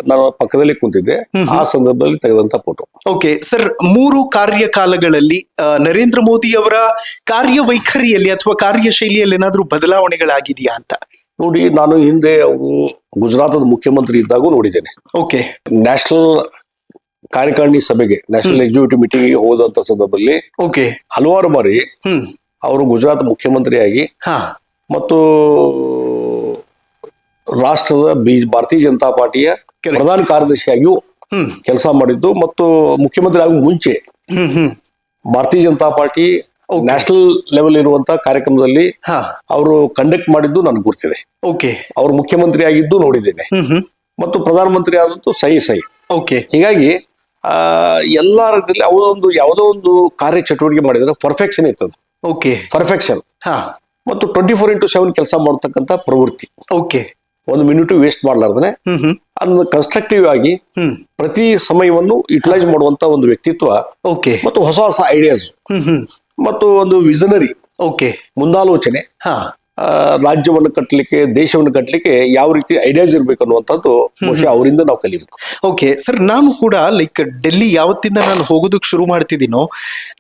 ನಾನು ಪಕ್ಕದಲ್ಲಿ ಕುಂತಿದ್ದೆ. ಆ ಸಂದರ್ಭದಲ್ಲಿ ತೆಗೆದಂತ ಫೋಟೋ. ಓಕೆ ಸರ್, 3 ಕಾರ್ಯಕಾಲಗಳಲ್ಲಿ ನರೇಂದ್ರ ಮೋದಿ ಅವರ ಕಾರ್ಯವೈಖರಿಯಲ್ಲಿ ಅಥವಾ ಕಾರ್ಯಶೈಲಿಯಲ್ಲಿ ಏನಾದ್ರೂ ಬದಲಾವಣೆಗಳಾಗಿದೆಯಾ ಅಂತ? ನೋಡಿ, ನಾನು ಹಿಂದೆ ಅವರು ಗುಜರಾತದ ಮುಖ್ಯಮಂತ್ರಿ ಇದ್ದಾಗೂ ನೋಡಿದ್ದೇನೆ. ಓಕೆ. ನ್ಯಾಷನಲ್ ಕಾರ್ಯಕಾರಿಣಿ ಸಭೆಗೆ, ನ್ಯಾಷನಲ್ ಎಕ್ಸಿಕ್ಯೂಟಿವ್ ಮೀಟಿಂಗ್ ಗೆ ಹೋದಂತ ಸಂದರ್ಭದಲ್ಲಿ ಓಕೆ ಹಲವಾರು ಬಾರಿ ಅವರು ಗುಜರಾತ್ ಮುಖ್ಯಮಂತ್ರಿಯಾಗಿ ಮತ್ತು ರಾಷ್ಟ್ರದ ಭಾರತೀಯ ಜನತಾ ಪಾರ್ಟಿಯ ಪ್ರಧಾನ ಕಾರ್ಯದರ್ಶಿಯಾಗಿಯೂ ಕೆಲಸ ಮಾಡಿದ್ದು. ಮತ್ತು ಮುಖ್ಯಮಂತ್ರಿ ಆಗುವ ಮುಂಚೆ ಭಾರತೀಯ ಜನತಾ ಪಾರ್ಟಿ ನ್ಯಾಷನಲ್ ಲೆವೆಲ್ ಇರುವಂತ ಕಾರ್ಯಕ್ರಮದಲ್ಲಿ ಅವರು ಕಂಡಕ್ಟ್ ಮಾಡಿದ್ದು ನನಗೆ ಗುರ್ತಿದೆ. ಓಕೆ. ಅವರು ಮುಖ್ಯಮಂತ್ರಿ ಆಗಿದ್ದು ನೋಡಿದ್ದೇನೆ ಮತ್ತು ಪ್ರಧಾನಮಂತ್ರಿ ಆದಂತೂ ಸೈ. ಓಕೆ. ಹೀಗಾಗಿ ಎಲ್ಲಾ ರೀತಿಯಲ್ಲಿ ಅವರೊಂದು ಯಾವುದೋ ಒಂದು ಕಾರ್ಯ ಚಟುವಟಿಕೆ ಮಾಡಿದ್ರೆ ಪರ್ಫೆಕ್ಷನ್ ಇರ್ತದೆ. ಓಕೆ. ಪರ್ಫೆಕ್ಷನ್ ಮತ್ತು 24/7 ಕೆಲಸ ಮಾಡತಕ್ಕಂತ ಪ್ರವೃತ್ತಿ. ಓಕೆ. 1 ಮಿನಿಟ್ ವೇಸ್ಟ್ ಮಾಡ್ಲಾರ್ದನೆ ಅದನ್ನ ಕನ್ಸ್ಟ್ರಕ್ಟಿವ್ ಆಗಿ ಪ್ರತಿ ಸಮಯವನ್ನು ಯುಟಿಲೈಸ್ ಮಾಡುವಂತ ಒಂದು ವ್ಯಕ್ತಿತ್ವ. ಓಕೆ. ಮತ್ತು ಹೊಸ ಹೊಸ ಐಡಿಯಾಸ್ ಮತ್ತು ಒಂದು ವಿಷನರಿ. ಓಕೆ. ಮುಂದಾಲೋಚನೆ. ರಾಜ್ಯವನ್ನು ಕಟ್ಟಲಿಕ್ಕೆ, ದೇಶವನ್ನು ಕಟ್ಟಲಿಕ್ಕೆ ಯಾವ ರೀತಿ ಐಡಿಯಾಸ್ ಇರ್ಬೇಕು ಅನ್ನುವಂಥದ್ದು ಬಹುಶಃ ಅವರಿಂದ ನಾವು ಕಲಿಬೇಕು. ಓಕೆ ಸರ್, ನಾನು ಕೂಡ ಲೈಕ್ ಡೆಲ್ಲಿ ಯಾವತ್ತಿಂದ ನಾನು ಹೋಗೋದಕ್ಕೆ ಶುರು ಮಾಡ್ತಿದ್ದೀನೋ,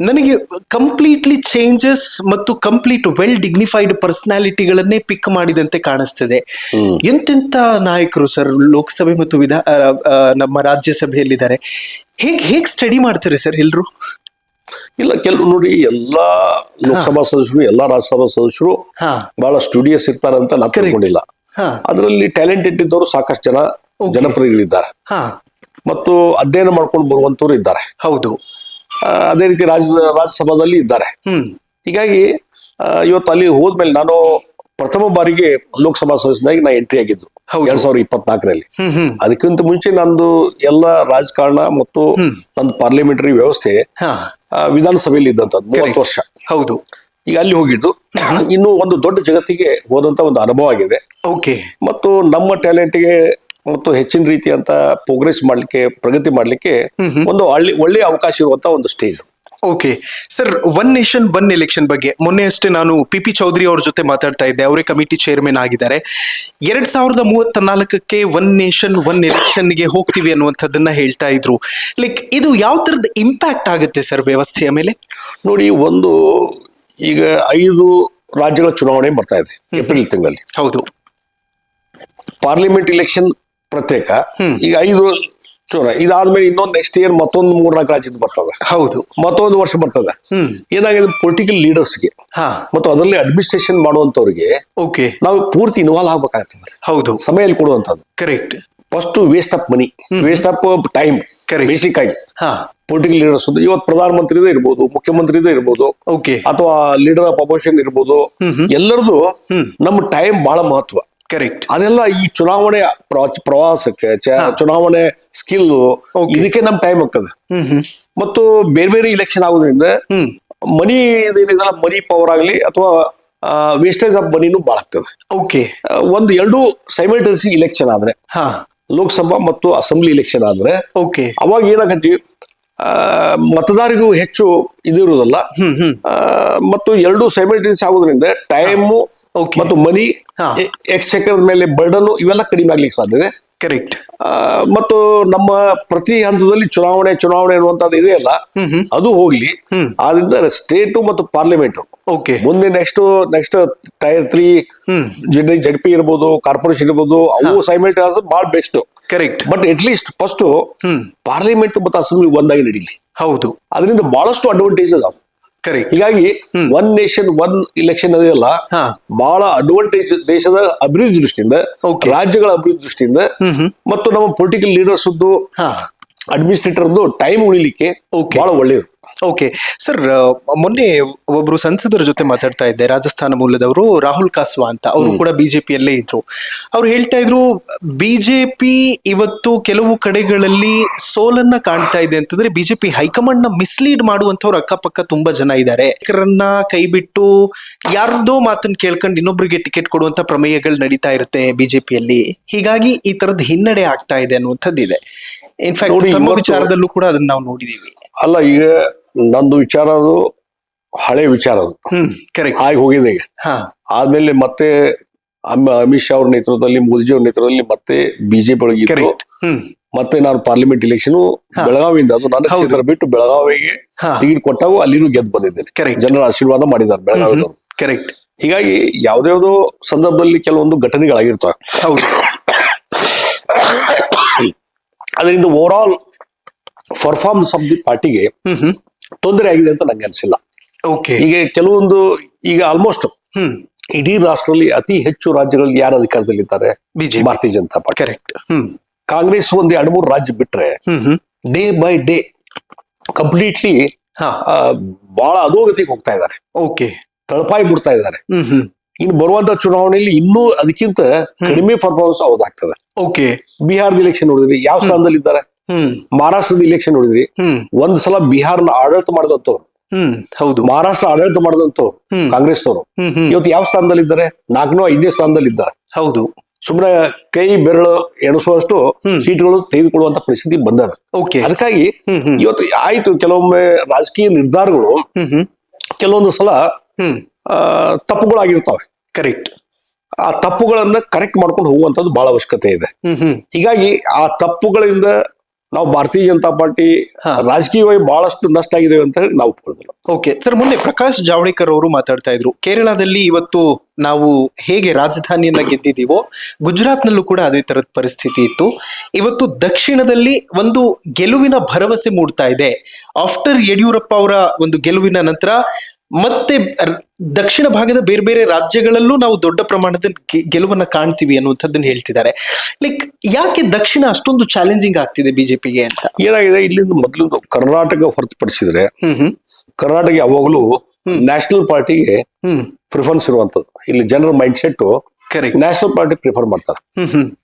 ನನಗೆ ಕಂಪ್ಲೀಟ್ಲಿ ಚೇಂಜಸ್ ಮತ್ತು ಕಂಪ್ಲೀಟ್ ವೆಲ್ ಡಿಗ್ನಿಫೈಡ್ ಪರ್ಸನಾಲಿಟಿಗಳನ್ನೇ ಪಿಕ್ ಮಾಡಿದಂತೆ ಕಾಣಿಸ್ತಿದೆ. ಎಂತೆಂತ ನಾಯಕರು ಸರ್ ಲೋಕಸಭೆ ಮತ್ತು ನಮ್ಮ ರಾಜ್ಯಸಭೆಯಲ್ಲಿದ್ದಾರೆ. ಹೇಗ್ ಸ್ಟಡಿ ಮಾಡ್ತಾರೆ ಸರ್ ಎಲ್ರು? ಇಲ್ಲ, ಕೆಲವು ನೋಡಿ, ಎಲ್ಲಾ ಲೋಕಸಭಾ ಸದಸ್ಯರು, ಎಲ್ಲಾ ರಾಜ್ಯಸಭಾ ಸದಸ್ಯರು ಬಹಳ ಸ್ಟುಡಿಯಸ್ ಇರ್ತಾರೆ ಅಂತ ನಾನು ತಿಳ್ಕೊಂಡಿಲ್ಲ. ಅದರಲ್ಲಿ ಟ್ಯಾಲೆಂಟೆಡ್ ಇದ್ದವರು ಸಾಕಷ್ಟು ಜನ ಜನಪ್ರತಿನಿಧಿಗಳಿದ್ದಾರೆ ಮತ್ತು ಅಧ್ಯಯನ ಮಾಡ್ಕೊಂಡು ಬರುವಂತವ್ರು ಇದ್ದಾರೆ. ಹೌದು. ಅದೇ ರೀತಿ ರಾಜ್ಯಸಭಾದಲ್ಲಿ ಇದ್ದಾರೆ. ಹೀಗಾಗಿ ಇವತ್ತು ಅಲ್ಲಿ ಹೋದ್ಮೇಲೆ ನಾನು ಪ್ರಥಮ ಬಾರಿಗೆ ಲೋಕಸಭಾ ಸದಸ್ಯನಾಗಿ ನಾ ಎಂಟ್ರಿ ಆಗಿದ್ದು 2024ರಲ್ಲಿ. ಅದಕ್ಕಿಂತ ಮುಂಚೆ ನಂದು ಎಲ್ಲ ರಾಜಕಾರಣ ಮತ್ತು ನಂದು ಪಾರ್ಲಿಮೆಂಟರಿ ವ್ಯವಸ್ಥೆ ವಿಧಾನಸಭೆಯಲ್ಲಿ ಇದ್ದಂಥದ್ದು 30 ವರ್ಷ. ಹೌದು. ಈಗ ಅಲ್ಲಿ ಹೋಗಿದ್ದು ಇನ್ನು ಒಂದು ದೊಡ್ಡ ಜಗತ್ತಿಗೆ ಹೋದಂತ ಒಂದು ಅನುಭವ ಆಗಿದೆ. ಓಕೆ. ಮತ್ತು ನಮ್ಮ ಟ್ಯಾಲೆಂಟ್ಗೆ ಮತ್ತು ಹೆಚ್ಚಿನ ರೀತಿ ಅಂತ ಪ್ರೋಗ್ರೆಸ್ ಮಾಡ್ಲಿಕ್ಕೆ, ಪ್ರಗತಿ ಮಾಡ್ಲಿಕ್ಕೆ ಒಂದು ಒಳ್ಳೆಯ ಅವಕಾಶ ಇರುವಂತ ಒಂದು stage. Okay sir, 1 nation 1 election ಬಗ್ಗೆ ಮೊನ್ನೆ ಅಷ್ಟೇ ನಾನು PP ಚೌಧರಿ ಅವ್ರ ಜೊತೆ ಮಾತಾಡ್ತಾ ಇದ್ದೆ. ಅವರೇ ಕಮಿಟಿ ಚೇರ್ಮನ್ ಆಗಿದ್ದಾರೆ. 2034ಕ್ಕೆ 1 ನೇಷನ್ 1 ಎಲೆಕ್ಷನ್ಗೆ ಹೋಗ್ತೀವಿ ಅನ್ನುವಂಥದ್ದನ್ನ ಹೇಳ್ತಾ ಇದ್ರು. ಲೈಕ್ ಇದು ಯಾವ ತರದ ಇಂಪ್ಯಾಕ್ಟ್ ಆಗುತ್ತೆ ಸರ್ ವ್ಯವಸ್ಥೆಯ ಮೇಲೆ? ನೋಡಿ, ಒಂದು ಈಗ 5 ರಾಜ್ಯಗಳ ಚುನಾವಣೆ ಬರ್ತಾ ಇದೆ ಏಪ್ರಿಲ್ ತಿಂಗಳಲ್ಲಿ. ಹೌದು. ಪಾರ್ಲಿಮೆಂಟ್ ಇಲೆಕ್ಷನ್ ಪ್ರತ್ಯೇಕ. ಈಗ 5 ಚುನಾವಣೆ ಇದಾದ್ಮೇಲೆ ಇನ್ನೊಂದು ನೆಕ್ಸ್ಟ್ ಇಯರ್ ಮತ್ತೊಂದು 3-4 ರಾಜ್ಯದ ಬರ್ತದೆ. ಹೌದು. ಮತ್ತೊಂದು ವರ್ಷ ಬರ್ತದೆ. ಏನಾಗಿದೆ, ಪೊಲಿಟಿಕಲ್ ಲೀಡರ್ಸ್ಗೆ ಮತ್ತು ಅದರಲ್ಲಿ ಅಡ್ಮಿನಿಸ್ಟ್ರೇಷನ್ ಮಾಡುವಂತವ್ರಿಗೆ ಓಕೆ ನಾವು ಪೂರ್ತಿ ಇನ್ವಾಲ್ವ್ ಆಗ್ಬೇಕಾಗ್ತದೆ. ಹೌದು. ಸಮಯ ಕೊಡುವಂತದ್ದು. Correct. First waste of money, waste of time. Basic ಆಗಿ ಪೊಲಿಟಿಕಲ್ ಲೀಡರ್ಸ್ ಇವತ್ತು ಪ್ರಧಾನಮಂತ್ರಿದೇ ಇರ್ಬೋದು, ಮುಖ್ಯಮಂತ್ರಿದೇ ಇರ್ಬೋದು, ಅಥವಾ ಲೀಡರ್ ಆಫ್ ಅಪೋಸಿಷನ್ ಇರ್ಬೋದು, ಎಲ್ಲರದು ನಮ್ಮ ಟೈಮ್ ಬಹಳ ಮಹತ್ವ. ಕರೆಕ್ಟ್. ಅದೆಲ್ಲ ಈ ಚುನಾವಣೆ ಪ್ರವಾಸಕ್ಕೆ, ಚುನಾವಣೆ ಸ್ಕಿಲ್, ಇದಕ್ಕೆ ನಮ್ ಟೈಮ್ ಆಗ್ತದೆ. ಮತ್ತು ಬೇರೆ ಬೇರೆ ಇಲೆಕ್ಷನ್ ಆಗೋದ್ರಿಂದ ಮನಿ ಏನಿದೆಲ್ಲ ಮನಿ ಪವರ್ ಆಗಲಿ ಅಥವಾ ವೇಸ್ಟೇಜ್ ಆಫ್ ಮನಿನೂ ಭಾಳ ಆಗ್ತದೆ. ಓಕೆ. ಒಂದು ಎರಡು ಸೈಮಲ್ಟೇನಿಯಸ್ ಇಲೆಕ್ಷನ್ ಆದ್ರೆ, ಹಾ, ಲೋಕಸಭಾ ಮತ್ತು ಅಸೆಂಬ್ಲಿ ಇಲೆಕ್ಷನ್ ಆದ್ರೆ ಓಕೆ, ಅವಾಗ ಏನಾಗತ್ತಿ, ಮತದಾರರಿಗೂ ಹೆಚ್ಚು ಇದಿರುವುದಲ್ಲ. ಮತ್ತು ಎರಡು ಸೈಮಲ್ಟೇನಿಯಸ್ ಆಗೋದ್ರಿಂದ ಟೈಮು ಮತ್ತು ಮನಿ, ಎಕ್ಸ್ಚೆಕರ್ ಮೇಲೆ ಬರ್ಡನ್ ಇವೆಲ್ಲ ಕಡಿಮೆ ಆಗ್ಲಿಕ್ಕೆ ಸಾಧ್ಯತೆ. ಕರೆಕ್ಟ್. ಮತ್ತು ನಮ್ಮ ಪ್ರತಿ ಹಂತದಲ್ಲಿ ಚುನಾವಣೆ ಅನ್ನುವಂಥದ್ದು ಇದೆಯಲ್ಲ, ಅದು ಹೋಗ್ಲಿ. ಆದ್ರಿಂದ ಸ್ಟೇಟು ಮತ್ತು ಪಾರ್ಲಿಮೆಂಟ್ ಓಕೆ, ಮುಂದೆ ನೆಕ್ಸ್ಟ್ ಟೈರ್ 3 ZP ಇರ್ಬೋದು, ಕಾರ್ಪೊರೇಷನ್ ಇರ್ಬೋದು, ಅವು ಸೈಮಲ್ಟೇನಿಯಸ್ ಬಹಳ best. Correct. But at least first parliament ಮತ್ತು ಅಸೆಂಬ್ಲಿ ಒಂದಾಗಿ ನಡೀಲಿ. ಹೌದು, ಅದರಿಂದ ಬಹಳಷ್ಟು ಅಡ್ವಾಂಟೇಜ್ ಅದಾವ. ಕರೆಕ್ಟ್. ಹೀಗಾಗಿ ಒನ್ ನೇಷನ್ ಒನ್ ಇಲೆಕ್ಷನ್ ಅದೆಯಲ್ಲ, ಬಹಳ ಅಡ್ವಾಂಟೇಜ್ ದೇಶದ ಅಭಿವೃದ್ಧಿ ದೃಷ್ಟಿಯಿಂದ, ರಾಜ್ಯಗಳ ಅಭಿವೃದ್ಧಿ ದೃಷ್ಟಿಯಿಂದ, ಮತ್ತು ನಮ್ಮ ಪೊಲಿಟಿಕಲ್ ಲೀಡರ್ಸ್ ಅಡ್ಮಿನಿಸ್ಟ್ರೇಟರ್ ಟೈಮ್ ಉಳಿಲಿಕ್ಕೆ ಬಹಳ ಒಳ್ಳೆಯದು. ಓಕೆ ಸರ್, ಮೊನ್ನೆ ಒಬ್ರು ಸಂಸದರ ಜೊತೆ ಮಾತಾಡ್ತಾ ಇದ್ದೆ, ರಾಜಸ್ಥಾನ ಮೂಲದವರು, ರಾಹುಲ್ ಕಾಸ್ವಾ ಅಂತ. ಅವರು ಕೂಡ ಬಿಜೆಪಿಯಲ್ಲೇ ಇದ್ರು. ಅವ್ರು ಹೇಳ್ತಾ ಇದ್ರು, ಬಿಜೆಪಿ ಇವತ್ತು ಕೆಲವು ಕಡೆಗಳಲ್ಲಿ ಸೋಲನ್ನ ಕಾಣ್ತಾ ಇದೆ ಅಂತಂದ್ರೆ ಬಿಜೆಪಿ ಹೈಕಮಾಂಡ್ ನ ಮಿಸ್ಲೀಡ್ ಮಾಡುವಂತವ್ರು ಅಕ್ಕಪಕ್ಕ ತುಂಬಾ ಜನ ಇದ್ದಾರೆ. ಕೈ ಬಿಟ್ಟು ಯಾರ್ದೋ ಮಾತನ್ನ ಕೇಳ್ಕೊಂಡು ಇನ್ನೊಬ್ರಿಗೆ ಟಿಕೆಟ್ ಕೊಡುವಂತ ಪ್ರಮೇಯಗಳು ನಡೀತಾ ಇರುತ್ತೆ ಬಿಜೆಪಿಯಲ್ಲಿ. ಹೀಗಾಗಿ ಈ ತರದ ಹಿನ್ನಡೆ ಆಗ್ತಾ ಇದೆ ಅನ್ನುವಂಥದ್ದಿದೆ. ಇನ್ಫ್ಯಾಕ್ಟ್ ನಮ್ಮ ವಿಚಾರದಲ್ಲೂ ಕೂಡ ಅದನ್ನ ನಾವು ನೋಡಿದೀವಿ. ಅಲ್ಲ, ಈಗ ನಂದು ವಿಚಾರ ಅದು ಹಳೆ ವಿಚಾರ, ಅದು ಕರೆಕ್ಟ್ ಆಗಿ ಹೋಗಿದೆ. ಈಗ ಆದ್ಮೇಲೆ ಮತ್ತೆ ಅಮಿತ್ ಶಾ ಅವ್ರ ನೇತೃತ್ವದಲ್ಲಿ, ಮೋದಿಜಿ ಅವ್ರ ನೇತೃತ್ವದಲ್ಲಿ ಮತ್ತೆ ಬಿಜೆಪಿ ಒಳಗೆ ಮತ್ತೆ ನಾನು ಪಾರ್ಲಿಮೆಂಟ್ ಇಲೆಕ್ಷನ್ ಬೆಳಗಾವಿಯಿಂದ, ಅದು ನನ್ನ ಕ್ಷೇತ್ರ ಬಿಟ್ಟು ಬೆಳಗಾವಿಗೆ ಟಿಕೆಟ್ ಕೊಟ್ಟಾಗ ಅಲ್ಲಿನೂ ಗೆದ್ದು ಬಂದಿದ್ದೇನೆ. ಜನರ ಆಶೀರ್ವಾದ ಮಾಡಿದ್ದಾರೆ ಬೆಳಗಾವಿದವರು. ಕರೆಕ್ಟ್. ಹೀಗಾಗಿ ಯಾವ್ದಾವ್ದೋ ಸಂದರ್ಭದಲ್ಲಿ ಕೆಲವೊಂದು ಘಟನೆಗಳಾಗಿರ್ತವೆ. ಅದರಿಂದ over all performance of the ಪಾರ್ಟಿಗೆ ತೊಂದರೆ ಆಗಿದೆ ಅಂತ ನಂಗೆ ಅನ್ಸಿಲ್ಲ. ಈಗ ಕೆಲವೊಂದು, ಈಗ ಆಲ್ಮೋಸ್ಟ್ ಇಡೀ ರಾಷ್ಟ್ರದಲ್ಲಿ ಅತಿ ಹೆಚ್ಚು ರಾಜ್ಯಗಳಲ್ಲಿ ಯಾರು ಅಧಿಕಾರದಲ್ಲಿದ್ದಾರೆ? ಭಾರತೀಯ ಜನತಾ ಪಾರ್ಟಿ. ಕರೆಕ್ಟ್. ಕಾಂಗ್ರೆಸ್ ಒಂದ್ 2-3 ರಾಜ್ಯ ಬಿಟ್ರೆ ಡೇ ಬೈ ಡೇ ಕಂಪ್ಲೀಟ್ಲಿ ಬಹಳ ಅಧೋಗತಿಗೆ ಹೋಗ್ತಾ ಇದ್ದಾರೆ. ಓಕೆ, ತಳಪಾಯಿ ಬಿಡ್ತಾ ಇದ್ದಾರೆ. ಇನ್ನು ಬರುವಂತ ಚುನಾವಣೆಯಲ್ಲಿ ಇನ್ನೂ ಅದಕ್ಕಿಂತ ಕಡಿಮೆ ಪರ್ಫಾರ್ಮೆನ್ಸ್ ಅವ್ರದ್ದಾಗ್ತದೆ. ಓಕೆ. ಬಿಹಾರದ ಇಲೆಕ್ಷನ್ ನೋಡಿದ್ರಿ ಯಾವ ಸ್ಥಾನದಲ್ಲಿ ಇದ್ದಾರೆ? ಮಹಾರಾಷ್ಟ್ರದ ಇಲೆಕ್ಷನ್ ನೋಡಿದ್ರಿ, ಒಂದ್ ಸಲ ಬಿಹಾರ್ನ ಆಡಳಿತ ಮಾಡಿದಂತವ್ರು, ಹೌದು, ಮಹಾರಾಷ್ಟ್ರ ಆಡಳಿತ ಮಾಡಿದಂತವ್ರು ಕಾಂಗ್ರೆಸ್ನವರು ಇವತ್ತು ಯಾವ ಸ್ಥಾನದಲ್ಲಿ ಇದ್ದಾರೆ? 4ನೇ-5ನೇ ಸ್ಥಾನದಲ್ಲಿ ಇದ್ದಾರೆ. ಹೌದು. ಸುಮ್ಮನೆ ಕೈ ಬೆರಳು ಎಣಿಸುವಷ್ಟು ಸೀಟ್ಗಳು ತೆಗೆದುಕೊಳ್ಳುವಂತ ಪರಿಸ್ಥಿತಿ ಬಂದದ. ಅದಕ್ಕಾಗಿ ಇವತ್ತು ಆಯ್ತು, ಕೆಲವೊಮ್ಮೆ ರಾಜಕೀಯ ನಿರ್ಧಾರಗಳು ಕೆಲವೊಂದು ಸಲ ತಪ್ಪುಗಳಾಗಿರ್ತಾವೆ. ಕರೆಕ್ಟ್. ಆ ತಪ್ಪುಗಳನ್ನ ಕರೆಕ್ಟ್ ಮಾಡ್ಕೊಂಡು ಹೋಗುವಂತದ್ದು ಬಹಳ ಅವಶ್ಯಕತೆ ಇದೆ. ಹೀಗಾಗಿ ಆ ತಪ್ಪುಗಳಿಂದ ನಾವು ಭಾರತೀಯ ಜನತಾ ಪಾರ್ಟಿ ರಾಜಕೀಯವಾಗಿ ಬಹಳಷ್ಟು ನಷ್ಟ ಆಗಿದೆ ಅಂತ ಹೇಳಿ ನಾವು ಒಪ್ಕೊಳ್ಳೋದಿಲ್ಲ. ಓಕೆ ಸರ್, ಮೊನ್ನೆ ಪ್ರಕಾಶ್ ಜಾವಡೇಕರ್ ಅವರು ಮಾತಾಡ್ತಾ ಇದ್ರು, ಕೇರಳದಲ್ಲಿ ಇವತ್ತು ನಾವು ಹೇಗೆ ರಾಜಧಾನಿಯನ್ನ ಗೆದ್ದಿದ್ದೀವೋ ಗುಜರಾತ್ ನಲ್ಲೂ ಕೂಡ ಅದೇ ತರದ ಪರಿಸ್ಥಿತಿ ಇತ್ತು. ಇವತ್ತು ದಕ್ಷಿಣದಲ್ಲಿ ಒಂದು ಗೆಲುವಿನ ಭರವಸೆ ಮೂಡ್ತಾ ಇದೆ. ಆಫ್ಟರ್ ಯಡಿಯೂರಪ್ಪ ಅವರ ಒಂದು ಗೆಲುವಿನ ನಂತರ ಮತ್ತೆ ದಕ್ಷಿಣ ಭಾಗದ ಬೇರೆ ಬೇರೆ ರಾಜ್ಯಗಳಲ್ಲೂ ನಾವು ದೊಡ್ಡ ಪ್ರಮಾಣದ ಗೆಲುವನ್ನ ಕಾಣ್ತೀವಿ ಅನ್ನುವಂಥದ್ದನ್ನ ಹೇಳ್ತಿದ್ದಾರೆ. ಲೈಕ್ ಯಾಕೆ ದಕ್ಷಿಣ ಅಷ್ಟೊಂದು ಚಾಲೆಂಜಿಂಗ್ ಆಗ್ತಿದೆ ಬಿಜೆಪಿಗೆ ಅಂತ? ಏನಾಗಿದೆ, ಇಲ್ಲಿಂದ ಮೊದಲು ಕರ್ನಾಟಕ ಹೊರತುಪಡಿಸಿದ್ರೆ ಕರ್ನಾಟಕ ಯಾವಾಗಲೂ ನ್ಯಾಷನಲ್ ಪಾರ್ಟಿಗೆ ಪ್ರಿಫರೆನ್ಸ್ ಇರುವಂತದ್ದು. ಇಲ್ಲಿ ಜನರ mind set national party prefer ಮಾಡ್ತಾರೆ.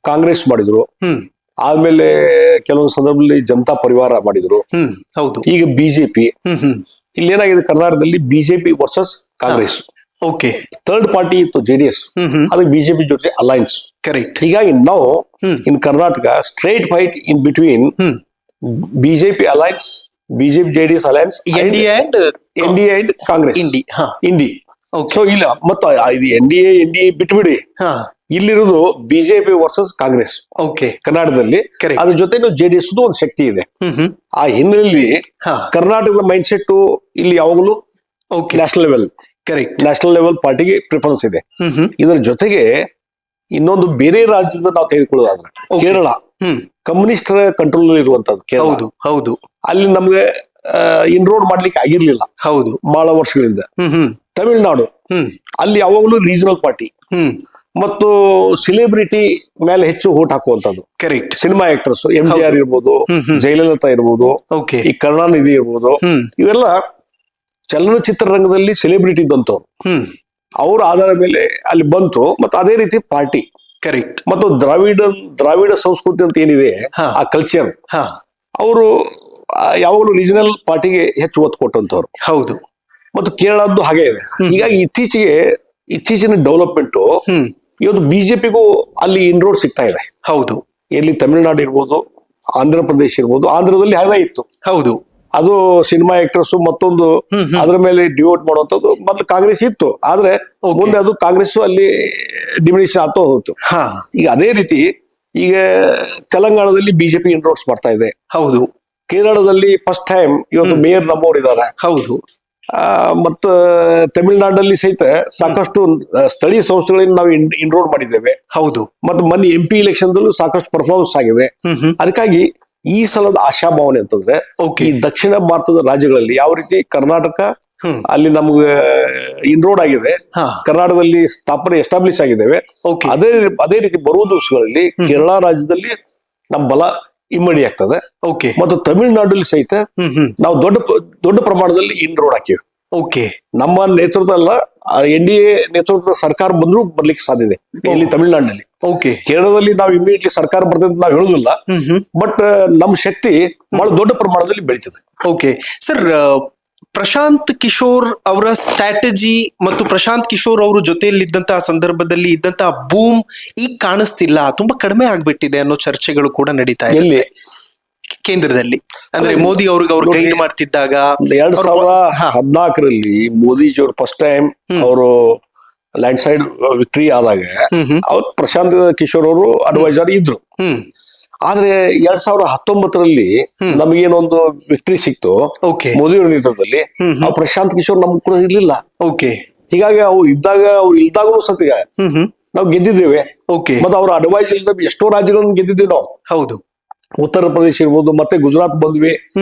ಕಾಂಗ್ರೆಸ್ ಮಾಡಿದ್ರು, ಆದ್ಮೇಲೆ ಕೆಲವೊಂದು ಸಂದರ್ಭದಲ್ಲಿ ಜನತಾ ಪರಿವಾರ ಮಾಡಿದ್ರು, ಹೌದು, ಈಗ ಬಿಜೆಪಿ. ಇಲ್ಲಿ ಏನಾಗಿದೆ, ಕರ್ನಾಟಕದಲ್ಲಿ BJP versus Congress. Okay. Third party ಇತ್ತು JDS, ಅದಕ್ಕೆ ಬಿಜೆಪಿ ಜೊತೆ ಅಲೈನ್ಸ್. ಕರೆಕ್ಟ್. ಹೀಗಾಗಿ ನಾವು in Karnataka straight fight in between BJP alliance, BJP JDS alliance, NDA and Congress, INDI. So ಇಲ್ಲ, ಮತ್ತು ಇದು NDA ಬಿಟ್ಬಿಡಿ, ಇಲ್ಲಿರೋದು ಬಿಜೆಪಿ ವರ್ಸಸ್ ಕಾಂಗ್ರೆಸ್. ಓಕೆ, ಕರ್ನಾಟಕದಲ್ಲಿ ಅದ್ರ ಜೊತೆ JDS ಒಂದು ಶಕ್ತಿ ಇದೆ. ಆ ಹಿನ್ನೆಲೆಯಲ್ಲಿ ಕರ್ನಾಟಕದ ಮೈಂಡ್ ಸೆಟ್ ಇಲ್ಲಿ ಯಾವಾಗಲೂ national level, correct, national level ಪಾರ್ಟಿಗೆ ಪ್ರಿಫರೆನ್ಸ್ ಇದೆ. ಇದರ ಜೊತೆಗೆ ಇನ್ನೊಂದು ಬೇರೆ ರಾಜ್ಯದ ನಾವು ತೆಗೆದುಕೊಳ್ಳೋದಾದ್ರೆ ಕೇರಳ ಕಮ್ಯುನಿಸ್ಟರ ಕಂಟ್ರೋಲ್ ಇರುವಂತದ್ದು. ಹೌದು, ಹೌದು. ಅಲ್ಲಿ ನಮ್ಗೆ ಇನ್ರೋಡ್ ಮಾಡ್ಲಿಕ್ಕೆ ಆಗಿರ್ಲಿಲ್ಲ, ಹೌದು, ಬಹಳ ವರ್ಷಗಳಿಂದ. ತಮಿಳುನಾಡು, ಅಲ್ಲಿ ಯಾವಾಗಲೂ ರೀಜನಲ್ ಪಾರ್ಟಿ ಮತ್ತು ಸೆಲೆಬ್ರಿಟಿ ಮೇಲೆ ಹೆಚ್ಚು ಓಟ್ ಹಾಕುವಂತದ್ದು. ಕರೆಕ್ಟ್. ಸಿನಿಮಾ ಆಕ್ಟರ್ಸ್ MGR ಇರ್ಬೋದು, ಜಯಲಲಿತಾ ಇರ್ಬೋದು, ಈ ಕರುಣಾನಿಧಿ ಇರ್ಬೋದು, ಇವೆಲ್ಲ ಚಲನಚಿತ್ರ ರಂಗದಲ್ಲಿ ಸೆಲೆಬ್ರಿಟಿ ಇದ್ದಂತವ್ರು. ಅವ್ರ ಆಧಾರ ಮೇಲೆ ಅಲ್ಲಿ ಬಂತು. ಮತ್ತು ಅದೇ ರೀತಿ ಪಾರ್ಟಿ. ಕರೆಕ್ಟ್. ಮತ್ತು ದ್ರಾವಿಡ ಸಂಸ್ಕೃತಿ ಅಂತ ಏನಿದೆ, ಆ ಕಲ್ಚರ್, ಅವರು ಯಾವಾಗಲೂ ರೀಜನಲ್ ಪಾರ್ಟಿಗೆ ಹೆಚ್ಚು ಒತ್ತು ಕೊಟ್ಟಂತವ್ರು. ಹೌದು. ಮತ್ತು ಕೇರಳದ್ದು ಹಾಗೆ ಇದೆ. ಹೀಗಾಗಿ ಇತ್ತೀಚಿನ ಡೆವಲಪ್ಮೆಂಟ್ ಇವತ್ತು ಬಿಜೆಪಿಗೂ ಅಲ್ಲಿ ಇನ್ರೋಡ್ ಸಿಗ್ತಾ ಇದೆ. ಹೌದು, ಎಲ್ಲಿ ತಮಿಳುನಾಡು ಇರ್ಬೋದು, ಆಂಧ್ರ ಪ್ರದೇಶ ಇರ್ಬೋದು. ಆಂಧ್ರದಲ್ಲಿ ಹಾಗೆ ಇತ್ತು, ಹೌದು, ಅದು ಸಿನಿಮಾ ಆಕ್ಟರ್ಸ್ ಮತ್ತೊಂದು ಅದ್ರ ಮೇಲೆ ಡಿವೋಟ್ ಮಾಡುವಂತದ್ದು ಮೊದಲು ಕಾಂಗ್ರೆಸ್ ಇತ್ತು. ಆದ್ರೆ ಮುಂದೆ ಅದು ಕಾಂಗ್ರೆಸ್ ಅಲ್ಲಿ ಡಿಮಿನಿಷನ್ ಆಗ್ತಾ ಹೋಯ್ತು. ಈಗ ಅದೇ ರೀತಿ ಈಗ ತೆಲಂಗಾಣದಲ್ಲಿ ಬಿಜೆಪಿ ಇನ್ರೋಡ್ಸ್ ಮಾಡ್ತಾ ಇದೆ. ಹೌದು, ಕೇರಳದಲ್ಲಿ ಫಸ್ಟ್ ಟೈಮ್ ಇವತ್ತು ಮೇಯರ್ ನಮ್ಮವ್ರು ಇದ್ದಾರೆ. ಹೌದು, ಮತ್ತ ತಮಿಳುನಾಡಲ್ಲಿ ಸಹಿತ ಸಾಕಷ್ಟು ಸ್ಥಳೀಯ ಸಂಸ್ಥೆಗಳಿಂದ ನಾವು ಇನ್ರೋಡ್ ಮಾಡಿದ್ದೇವೆ. ಹೌದು, ಮತ್ತು ಮೊನ್ನೆ MP ಎಲೆಕ್ಷನ್ ದಲ್ಲೂ ಸಾಕಷ್ಟು ಪರ್ಫಾರ್ಮೆನ್ಸ್ ಆಗಿದೆ. ಅದಕ್ಕಾಗಿ ಈ ಸಲದ ಆಶಾಭಾವನೆ ಅಂತಂದ್ರೆ ಈ ದಕ್ಷಿಣ ಭಾರತದ ರಾಜ್ಯಗಳಲ್ಲಿ ಯಾವ ರೀತಿ ಕರ್ನಾಟಕ ಅಲ್ಲಿ ನಮ್ಗೆ ಇನ್ರೋಡ್ ಆಗಿದೆ, ಕರ್ನಾಟಕದಲ್ಲಿ ಸ್ಥಾಪನೆ ಎಸ್ಟಾಬ್ಲಿಷ್ ಆಗಿದ್ದೇವೆ, ಅದೇ ರೀತಿ ಬರುವ ದಿವಸಗಳಲ್ಲಿ ಕೇರಳ ರಾಜ್ಯದಲ್ಲಿ ನಮ್ಮ ಬಲ ಇಮ್ಮಡಿ ಆಗ್ತದೆ. ಮತ್ತು ತಮಿಳುನಾಡಲ್ಲಿ ಸಹಿತ ನಾವು ದೊಡ್ಡ ಪ್ರಮಾಣದಲ್ಲಿ ಇನ್ರೋಡ್ ಹಾಕಿವಿ. ನಮ್ಮ ನೇತೃತ್ವ ಅಲ್ಲ, NDA ನೇತೃತ್ವದ ಸರ್ಕಾರ ಬಂದ್ರೂ ಬರ್ಲಿಕ್ಕೆ ಸಾಧ್ಯ ಇದೆ ಇಲ್ಲಿ ತಮಿಳುನಾಡಿನಲ್ಲಿ. ಕೇರಳದಲ್ಲಿ ನಾವು ಇಮಿಡಿಯೇಟ್ಲಿ ಸರ್ಕಾರ ಬರ್ತದೆ ಅಂತ ನಾವು ಹೇಳುದಿಲ್ಲ, ಬಟ್ ನಮ್ಮ ಶಕ್ತಿ ಬಹಳ ದೊಡ್ಡ ಪ್ರಮಾಣದಲ್ಲಿ ಬೆಳೀತದೆ. ಸರ್, ಪ್ರಶಾಂತ್ ಕಿಶೋರ್ ಅವರ ಸ್ಟ್ರಾಟಜಿ ಮತ್ತು ಪ್ರಶಾಂತ್ ಕಿಶೋರ್ ಅವರು ಜೊತೆಯಲ್ಲಿದ್ದಂತಹ ಸಂದರ್ಭದಲ್ಲಿ ಇದ್ದಂತಹ ಬೂಮ್ ಈಗ ಕಾಣಿಸ್ತಿಲ್ಲ, ತುಂಬಾ ಕಡಿಮೆ ಆಗ್ಬಿಟ್ಟಿದೆ ಅನ್ನೋ ಚರ್ಚೆಗಳು ಕೂಡ ನಡೀತಾ ಇದೆ. ಎಲ್ಲಿ? ಕೇಂದ್ರದಲ್ಲಿ, ಅಂದ್ರೆ ಮೋದಿ ಅವ್ರಿಗೆ ಅವ್ರು ಗೈಡ್ ಮಾಡ್ತಿದ್ದಾಗ 2014ರಲ್ಲಿ ಮೋದಿಜಿಯವರು ಫಸ್ಟ್ ಟೈಮ್ ಅವರು ಲ್ಯಾಂಡ್ ಸೈಡ್ ವಿಕ್ಟ್ರಿ ಆದಾಗ ಅವ್ರು ಪ್ರಶಾಂತ್ ಕಿಶೋರ್ ಅವರು ಅಡ್ವೈಸರ್ ಇದ್ರು. ಆದ್ರೆ 2019ರಲ್ಲಿ ನಮಗೇನೊಂದು ವಿಕ್ಟ್ರಿ ಸಿಕ್ತು ಮೋದಿ ಅವರ ನೇತೃತ್ವದಲ್ಲಿ, ಆ ಪ್ರಶಾಂತ್ ಕಿಶೋರ್ ನಮ್ಗೆ ಕೂಡ ಇರ್ಲಿಲ್ಲ. ಹೀಗಾಗಿ ಅವ್ರು ಇಲ್ದಾಗೂ ಸತ್ಯ ನಾವು ಗೆದ್ದಿದ್ದೇವೆ. ಮತ್ತೆ ಅವ್ರ ಅಡ್ವೈಸ್ ಇಲ್ಲದ ಎಷ್ಟೋ ರಾಜ್ಯಗಳನ್ನು ಗೆದ್ದಿದ್ದೀವಿ ನಾವು. ಹೌದು, ಉತ್ತರ ಪ್ರದೇಶ ಇರ್ಬೋದು, ಮತ್ತೆ ಗುಜರಾತ್ ಬಂದ್ವಿ,